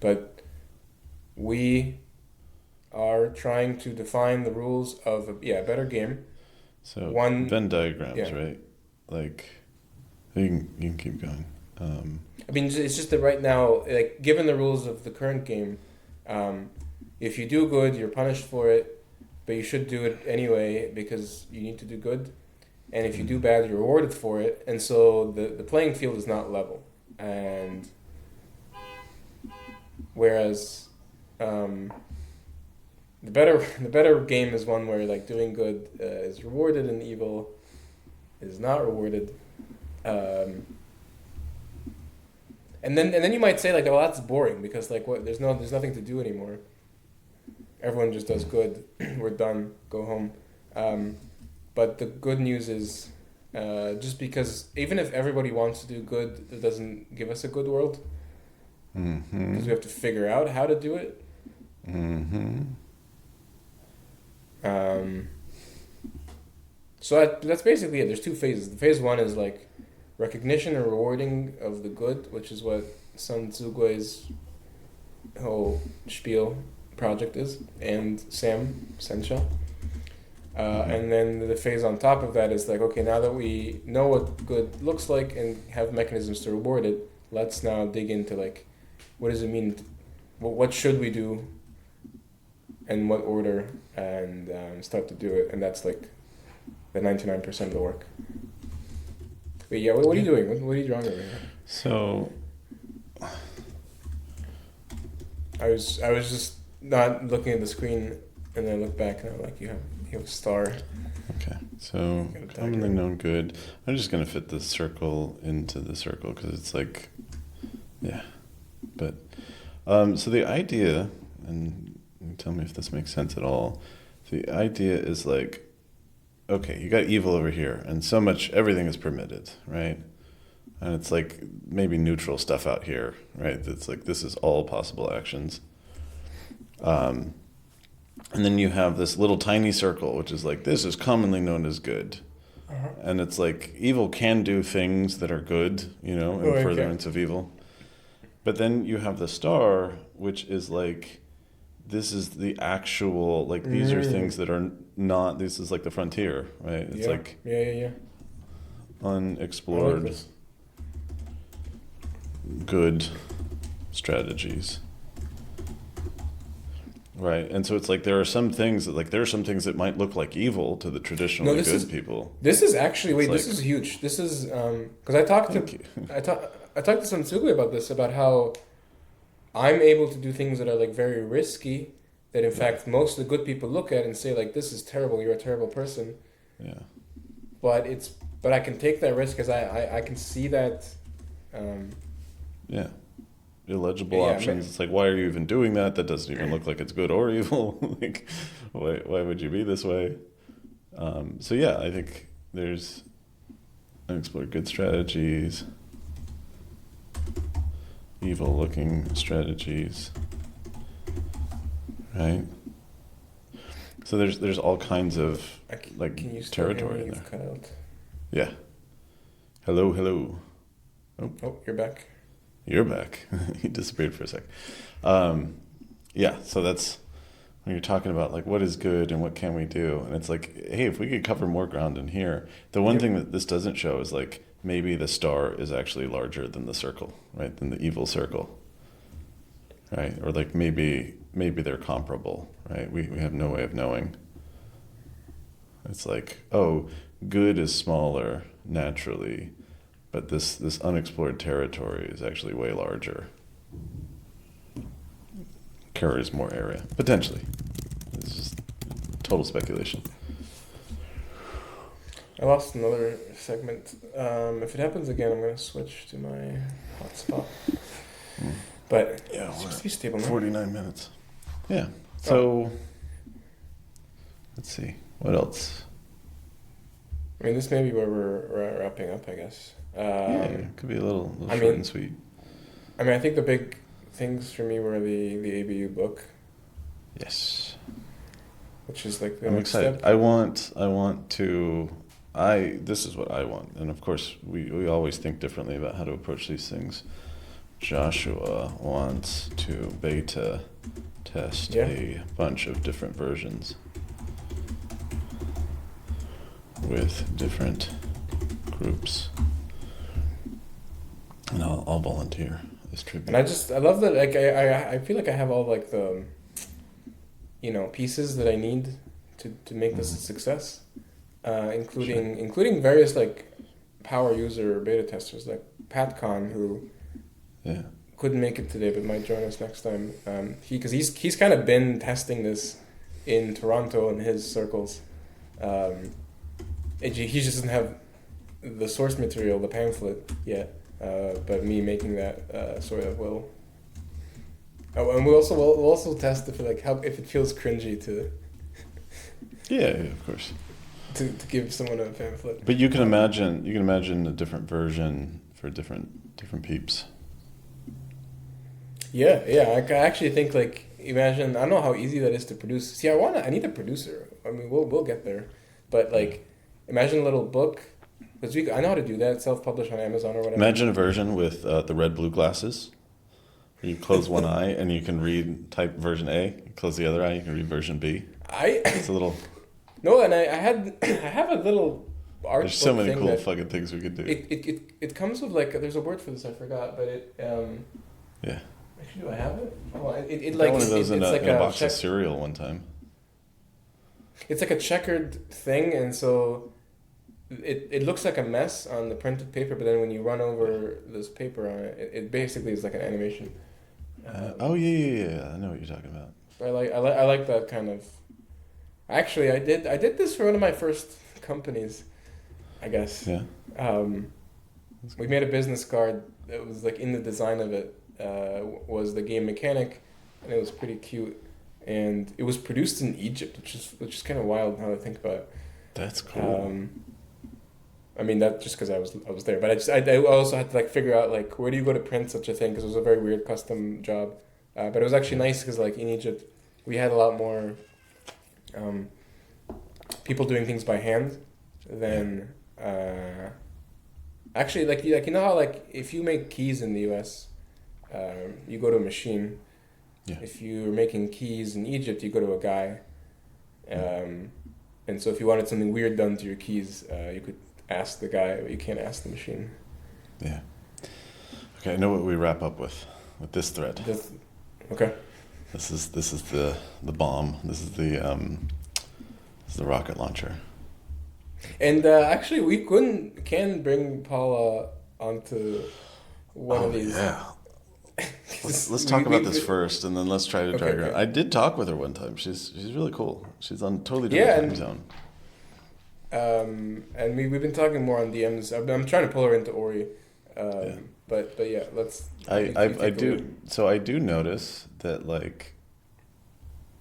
But we are trying to define the rules of a better game. So One, Venn diagrams, yeah. right? Like you can keep going. I mean, it's just that right now, like given the rules of the current game, um, if you do good, you're punished for it, but you should do it anyway because you need to do good. And if you do Mhm. bad, you're rewarded for it. And so the playing field is not level. And whereas um, the better game is one where like doing good is rewarded and evil is not rewarded. Um, and then you might say like, well, that's boring because like what there's nothing to do anymore. Everyone just does good. We're done. Go home. Um, but the good news is, just because even if everybody wants to do good, it doesn't give us a good world because Mhm. we have to figure out how to do it. Mhm. Um, so that's basically it. There's two phases. The phase one is like recognition and rewarding of the good, which is what Sun Tzugui's whole spiel project is, and Sam Sensha. Mhm. And then the phase on top of that is like, okay, now that we know what good looks like and have mechanisms to reward it, let's now dig into like, what does it mean? What should we do, and what order, and start to do it. And that's like the 99% of the work. But yeah, what are Yeah. you doing? What are you drawing over here? So I was just not looking at the screen, and then I looked back and I'm like, you have a star. okay. So You got a commonly diagram. known good. I'm just gonna fit the circle into the circle because it's like, yeah. But so the idea, and you tell me if this makes sense at all. The idea is like, okay, you got evil over here, and so much everything is permitted, right? And it's like maybe neutral stuff out here, right? It's like this is all possible actions. Um, and then you have this little tiny circle, which is like this is commonly known as good. Uh-huh. And it's like evil can do things that are good, you know, Oh, in okay. furtherance of evil. But then you have the star, which is like this is the actual like these are Mm. things that are not. This is like the frontier, right? It's Yeah. like Yeah. I like unexplored this. good strategies. Right. And so it's like there are some things that like there are some things that might look like evil to the No, traditionally good people. this is actually It's wait. This like is huge. This is because thank you. I talked to some Sugui about this about how I'm able to do things that are like very risky that in Yeah. fact most of the good people look at and say like this is terrible. You're a terrible person. Yeah. But I can take that risk because I can see that. Um, Yeah. Illegible yeah. options. It's like why are you even doing that? That doesn't even look like it's good or evil. Like why would you be this way? So yeah, I think there's unexplored good strategies, evil looking strategies, right? So there's all kinds of like Can you still hear territory me? in You've there. cut out. Yeah. Hello, hello. Oh, Oh, you're back. you're back. You disappeared for a sec. Um, yeah, so that's when you're talking about like what is good and what can we do, and it's like, hey, if we could cover more ground in here. The one Yep. thing that this doesn't show is like maybe the star is actually larger than the circle, right? Than the evil circle, right? Or like maybe they're comparable, right? We have no way of knowing. It's like, oh, good is smaller naturally, but this unexplored territory is actually way larger. Carries more area, potentially. This is total speculation. I lost another segment. If it happens again, I'm going to switch to my hotspot. But yeah, it seems to be stable now. 49 minutes. Yeah. So, let's see. What else? I mean, this may be where we're wrapping up, I guess. Yeah, it could be a little short and sweet. I mean, I think the big things for me were the ABU book. Yes. Which is like the I'm next excited. step. I want to... this is what I want. And of course, we always think differently about how to approach these things. Joshua wants to beta test a bunch of different versions with different groups. And I'll volunteer as tribute. And I love that, like, I feel like I have all, like, the, pieces that I need to make this a success. Including various, like, power user beta testers, like Pat Kahn, who couldn't make it today but might join us next time. Because he's kind of been testing this in Toronto in his circles. He just doesn't have the source material, the pamphlet, yet. But me making that sort of will. Oh, and we'll also test if if it feels cringy to. Yeah, of course. To give someone a pamphlet. But you can imagine a different version for different peeps. Yeah. I actually think, like, imagine, I don't know how easy that is to produce. See, I need a producer. I mean, we'll get there, but like, imagine a little book. Because I know how to do that, self-publish on Amazon or whatever. Imagine a version with the red-blue glasses. You close one eye and you can type version A. You close the other eye, you can read version B. It's a little... No, and I have a little art. There's so many cool fucking things we could do. It comes with, like, there's a word for this, I forgot, but it... Yeah. Actually, do I have it? Well, I got one of those in a box of cereal one time. It's like a checkered thing, and so... It looks like a mess on the printed paper, but then when you run over this paper on it, it basically is like an animation. Yeah. I know what you're talking about. I like that kind of. Actually, I did this for one of my first companies, I guess. Yeah. We made a business card that was, like, in the design of it was the game mechanic, and it was pretty cute, and it was produced in Egypt, which is kind of wild now to think about it. That's cool. I mean, that just because I was there, but I also had to, like, figure out, like, where do you go to print such a thing, because it was a very weird custom job, but it was actually nice because, like, in Egypt we had a lot more people doing things by hand than actually, like you know how, like, if you make keys in the US, you go to a machine. Yeah. If you're making keys in Egypt, you go to a guy, and so if you wanted something weird done to your keys, you could ask the guy, but you can't ask the machine. Yeah. Okay, I know what we wrap up with this thread. Okay. This is the bomb. This is the rocket launcher. And actually, we can bring Paula onto one of these. Yeah. Let's talk about this first, and then let's try to drag her. Okay. I did talk with her one time. She's really cool. She's on totally different time zone. And we've been talking more on DMs. I'm trying to pull her into Ori, but yeah, let's. I do notice that, like,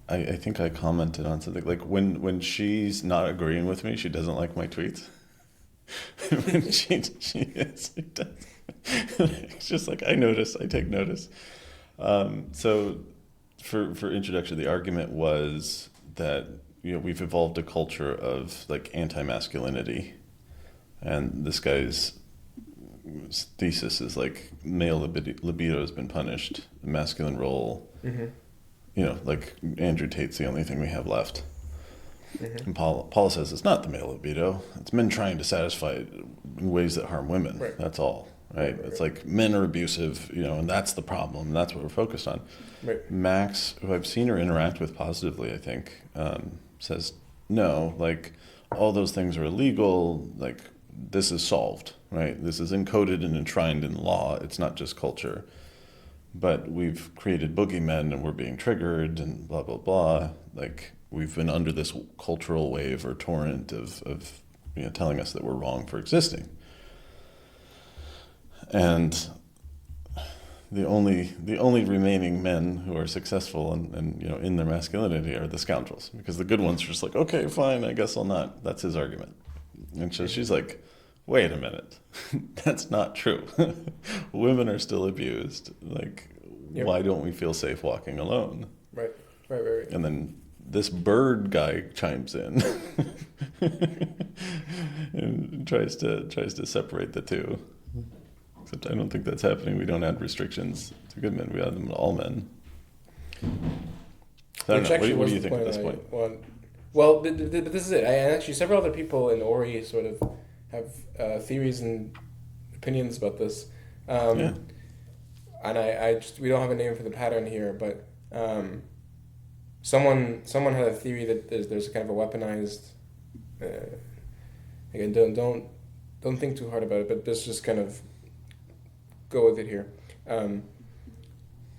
I think I commented on something like when she's not agreeing with me, she doesn't like my tweets. When she does. It's just like I take notice. So for introduction, the argument was that, we've evolved a culture of, like, anti-masculinity, and this guy's thesis is, like, male libido has been punished, the masculine role, like Andrew Tate's the only thing we have left. And Paul says it's not the male libido. It's men trying to satisfy it in ways that harm women. Right. That's all. Right? It's like men are abusive, and that's the problem. And that's what we're focused on. Right. Max, who I've seen her interact with positively, I think, says, no, like, all those things are illegal. Like, this is solved, right? This is encoded and enshrined in law. It's not just culture. But we've created boogeymen and we're being triggered and blah, blah, blah. Like, we've been under this cultural wave or torrent of telling us that we're wrong for existing. And the only remaining men who are successful and in their masculinity are the scoundrels, because the good ones are just like, okay, fine, I guess I'll not. That's his argument. And so she's like, wait a minute, that's not true. Women are still abused. Like, why don't we feel safe walking alone? Right. And then this bird guy chimes in and tries to separate the two. Except I don't think that's happening. We don't add restrictions to good men. We add them to all men. So I don't know. What do you think at this point? Well, this is it. And actually, several other people in Ori sort of have theories and opinions about this. And we don't have a name for the pattern here, but someone had a theory that there's kind of a weaponized. Again, don't think too hard about it, but let's just kind of go with it here.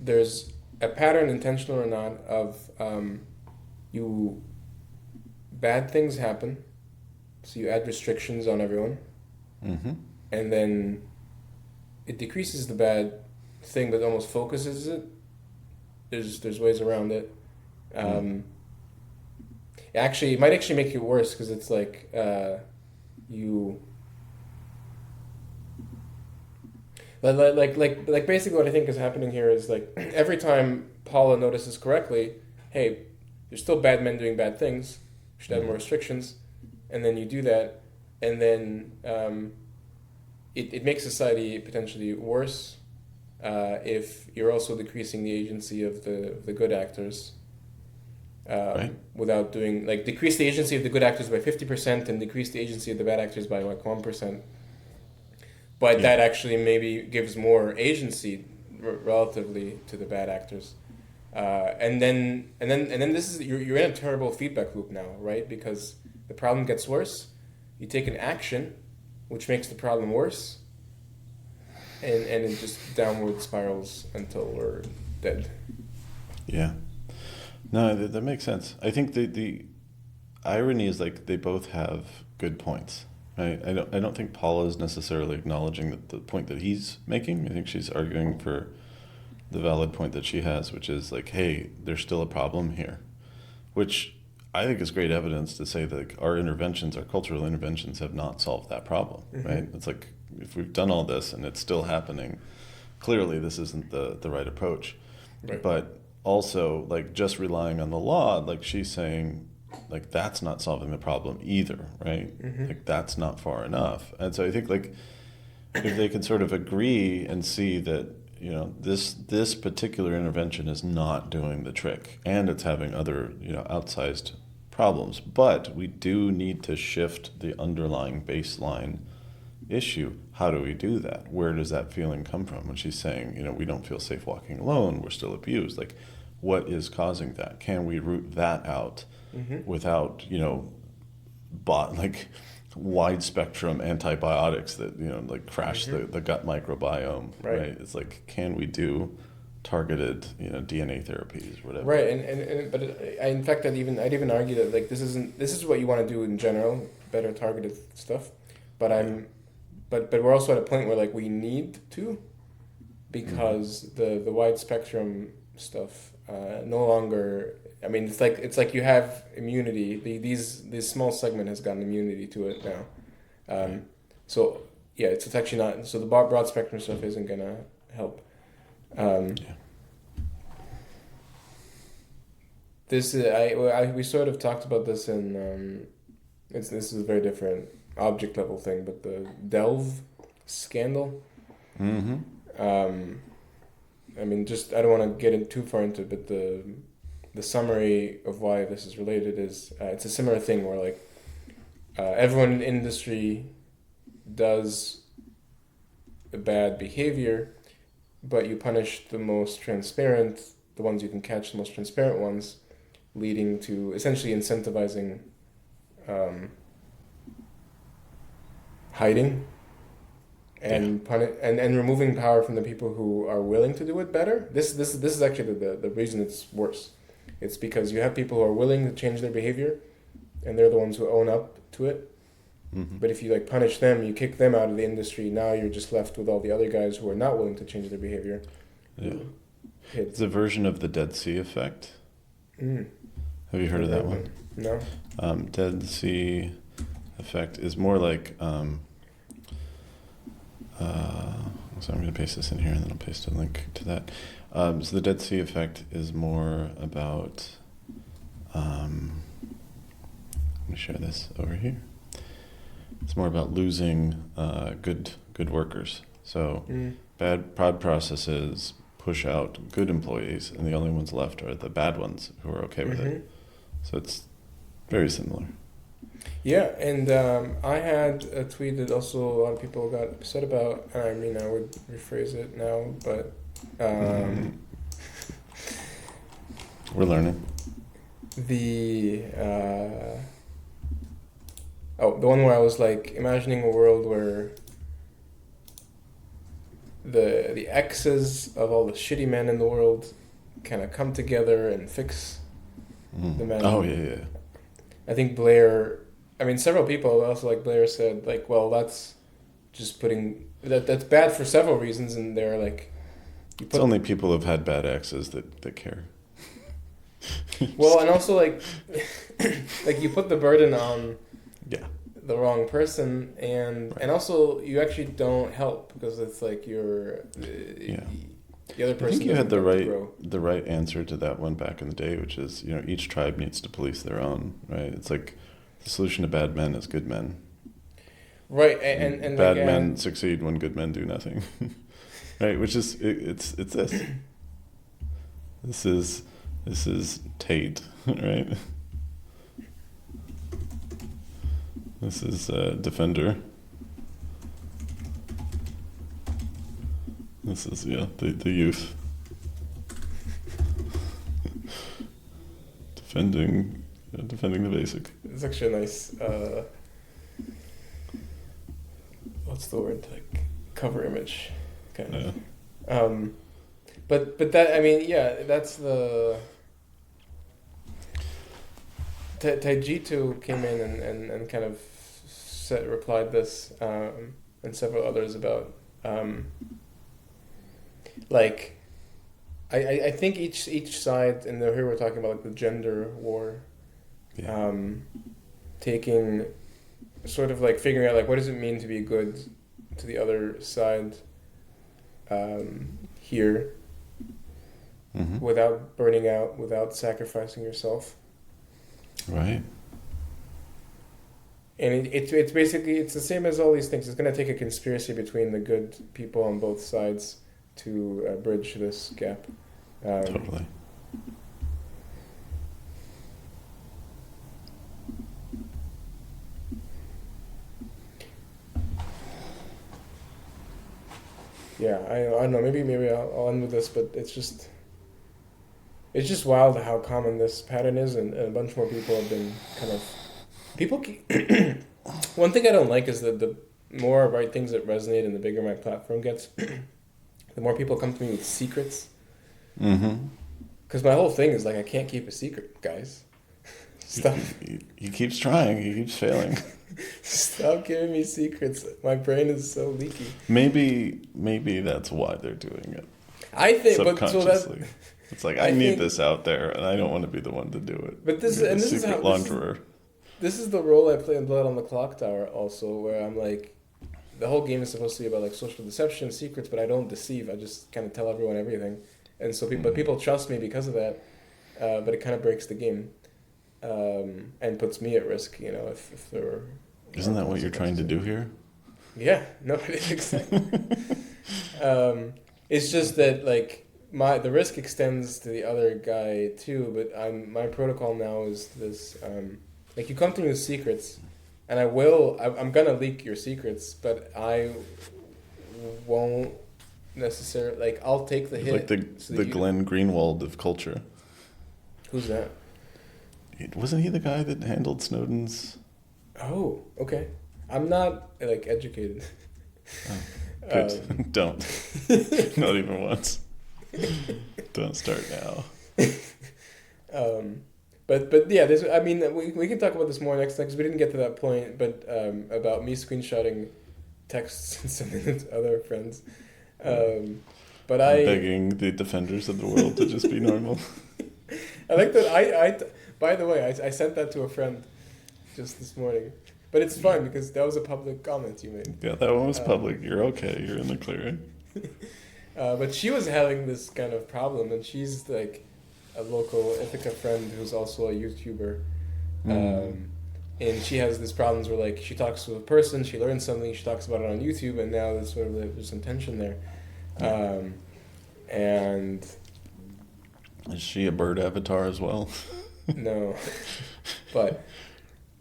There's a pattern, intentional or not, of bad things happen, so you add restrictions on everyone, and then it decreases the bad thing, but almost focuses it. There's ways around it. It might actually make it worse, because it's like Like basically what I think is happening here is, like, every time Paula notices correctly, hey, there's still bad men doing bad things, we should have more restrictions, and then you do that, and then it makes society potentially worse if you're also decreasing the agency of the good actors, Right. without doing, like, decrease the agency of the good actors by 50% and decrease the agency of the bad actors by like 1%. But that actually maybe gives more agency relatively to the bad actors, and then this is you're in a terrible feedback loop now, right? Because the problem gets worse, you take an action, which makes the problem worse, and it just downward spirals until we're dead. Yeah, no, that makes sense. I think the irony is, like, they both have good points. Right? I don't think Paula is necessarily acknowledging the point that he's making. I think she's arguing for the valid point that she has, which is like, hey, there's still a problem here, which I think is great evidence to say that, like, our cultural interventions have not solved that problem, right? It's like, if we've done all this and it's still happening, clearly this isn't the right approach. Right. But also, like, just relying on the law, like she's saying, like, that's not solving the problem either, right? Like, that's not far enough. And so I think, like, if they can sort of agree and see that, this particular intervention is not doing the trick, and it's having other, outsized problems, but we do need to shift the underlying baseline issue. How do we do that? Where does that feeling come from? When she's saying, we don't feel safe walking alone, we're still abused. Like, what is causing that? Can we root that out? Without, wide spectrum antibiotics that, like, crash the gut microbiome, right? It's like, can we do targeted, DNA therapies, whatever? Right, in fact, I'd even argue that, like, this is what you want to do in general, better targeted stuff, but we're also at a point where, like, we need to, because the wide spectrum stuff no longer. I mean, it's like you have immunity. This small segment has gotten immunity to it now. So yeah, it's actually not. So the broad spectrum stuff isn't gonna help. This is we sort of talked about this in. This is a very different object level thing, but the Delve scandal. I mean, just I don't want to get too far into it, but the summary of why this is related is it's a similar thing where like everyone in the industry does a bad behavior, but you punish the most transparent, the ones you can catch, the most transparent ones, leading to essentially incentivizing hiding and and removing power from the people who are willing to do it better. This is actually the reason it's worse. It's because you have people who are willing to change their behavior, and they're the ones who own up to it. Mm-hmm. But if you like punish them, you kick them out of the industry. Now you're just left with all the other guys who are not willing to change their behavior. Yeah. It's a version of the Dead Sea effect. Mm. Have you heard of that one? No. Dead Sea effect is more like. So I'm going to paste this in here, and then I'll paste a link to that. So the Dead Sea effect is more about. Let me share this over here. It's more about losing good workers. So bad processes push out good employees, and the only ones left are the bad ones who are okay with it. So it's very similar. Yeah, and I had a tweet that also a lot of people got upset about. I mean, I would rephrase it now, but we're learning. The one where I was like imagining a world where the exes of all the shitty men in the world kind of come together and fix the men. Oh yeah. I think Blair. I mean, several people also like Blair said like, well, that's just that's bad for several reasons, and they're like, it's only people who've had bad exes that care. Well, and also like like you put the burden on the wrong person, and also you actually don't help because it's like you're the other person. I think you had the right answer to that one back in the day, which is each tribe needs to police their own, right? It's like the solution to bad men is good men. Right, and bad men succeed when good men do nothing, right? Which is it's this. This is Tate, right? This is Defender. This is the youth defending the basic. It's actually a nice what's the word, like cover image kind of. But that, I mean, that's the Taijitu came in and kind of replied this and several others about like I think each side, and here we're talking about like the gender war, taking sort of like figuring out like what does it mean to be good to the other side here, without burning out, without sacrificing yourself. Right. And it's basically, it's the same as all these things. It's going to take a conspiracy between the good people on both sides to bridge this gap. Totally. Yeah, I don't know. Maybe I'll end with this, but it's just wild how common this pattern is, and a bunch more people have been kind of One thing I don't like is that the more I write things that resonate and the bigger my platform gets, the more people come to me with secrets. Because my whole thing is like, I can't keep a secret, guys. Stop. He keeps trying. He keeps failing. Stop giving me secrets. My brain is so leaky. Maybe that's why they're doing it. I think, subconsciously. But it's like I need this out there, and I don't want to be the one to do it. But this is how launderer. This is the role I play in Blood on the Clock Tower. Also, where I'm like, the whole game is supposed to be about like social deception, secrets, but I don't deceive. I just kind of tell everyone everything, and so people trust me because of that. But it kind of breaks the game. And puts me at risk, if there were... Isn't that what you're trying to do here? Yeah, no, exactly. It's just that, like, the risk extends to the other guy too, but my protocol now is this like you come to me with secrets, and I'm gonna leak your secrets, but I won't necessarily like I'll take the hit. Like the Glenn Greenwald of culture. Who's that? Wasn't he the guy that handled Snowden's? Oh, okay. I'm not like educated. Oh, good. Don't. Not even once. Don't start now. But yeah, we can talk about this more next time because we didn't get to that point. But about me screenshotting texts and sending them to other friends. But I'm begging the defenders of the world to just be normal. I like that. By the way, I sent that to a friend just this morning. But it's fine because that was a public comment you made. Yeah, that one was public. You're okay. You're in the clear. But she was having this kind of problem, and she's like a local Ithaca friend who's also a YouTuber. And she has these problems where like she talks to a person, she learns something, she talks about it on YouTube, and now there's some tension there. And is she a bird avatar as well? No, but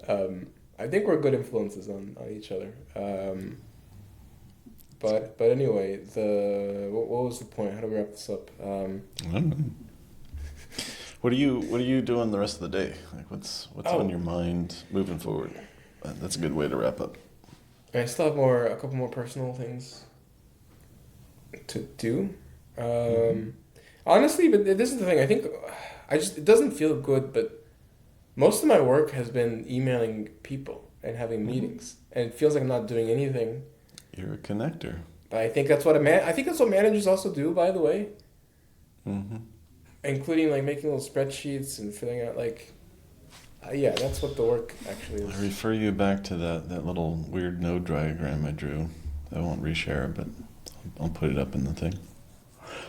I think we're good influences on each other. But anyway, what was the point? How do we wrap this up? I don't know. What do you doing the rest of the day? Like what's on your mind moving forward? That's a good way to wrap up. I still have a couple more personal things to do. Honestly, but this is the thing. I think it doesn't feel good, but most of my work has been emailing people and having meetings, and it feels like I'm not doing anything. You're a connector. But I think that's what managers also do, by the way. Mm-hmm. Including like making little spreadsheets and filling out like, yeah, that's what the work actually is. I refer you back to that little weird node diagram I drew. I won't reshare it, but I'll put it up in the thing.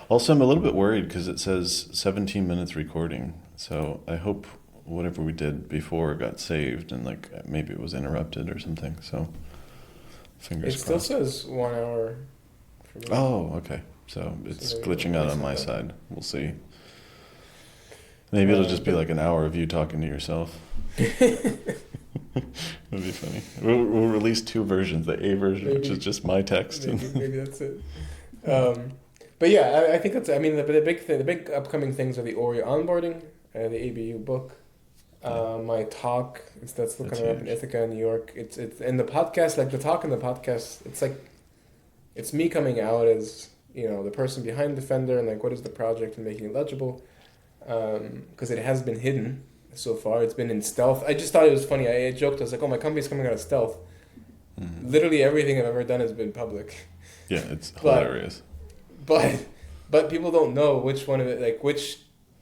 Also, I'm a little bit worried because it says 17 minutes recording. So I hope whatever we did before got saved and like maybe it was interrupted or something. So fingers crossed. It still says 1 hour. For me. Oh, okay. So it's glitching out on my side. We'll see. Maybe it'll just be like an hour of you talking to yourself. That'd be funny. We'll release 2 versions. The A version, which is just my text. Maybe that's it. But yeah, I think that's. I mean, the big upcoming things are the Ori onboarding, the ABU book, my talk. That's coming up in Ithaca, New York. It's in the podcast. Like the talk in the podcast, it's like, it's me coming out as the person behind Defender and like what is the project and making it legible. Because it has been hidden so far. It's been in stealth. I just thought it was funny. I joked. I was like, "Oh, my company's coming out of stealth." Mm-hmm. Literally everything I've ever done has been public. Yeah, it's hilarious. But people don't know which one of it, like which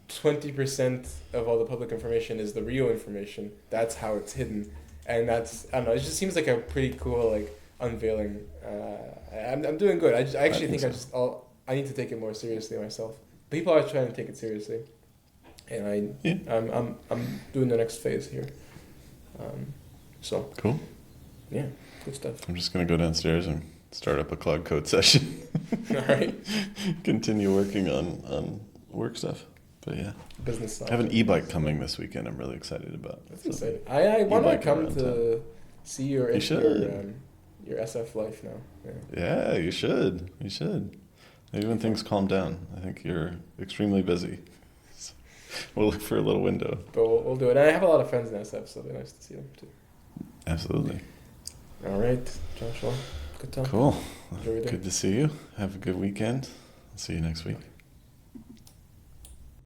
20% of all the public information is the real information. That's how it's hidden, and that's I don't know. It just seems like a pretty cool like unveiling. I'm doing good. I actually think I need to take it more seriously myself. People are trying to take it seriously. And I'm doing the next phase here. So cool. Yeah, good stuff. I'm just gonna go downstairs and start up a Cloud Code session. All right. Continue working on work stuff. But yeah, business side. I have an e-bike coming this weekend. I'm really excited about. That's exciting. I want to come to see your SF life now. Yeah, you should. You should. Maybe when things calm down. I think you're extremely busy. We'll look for a little window. But we'll do it. And I have a lot of friends in SF, so it'll be nice to see them too. Absolutely. All right, Joshua. Good talk. Cool. Good to see you. Have a good weekend. I'll see you next week.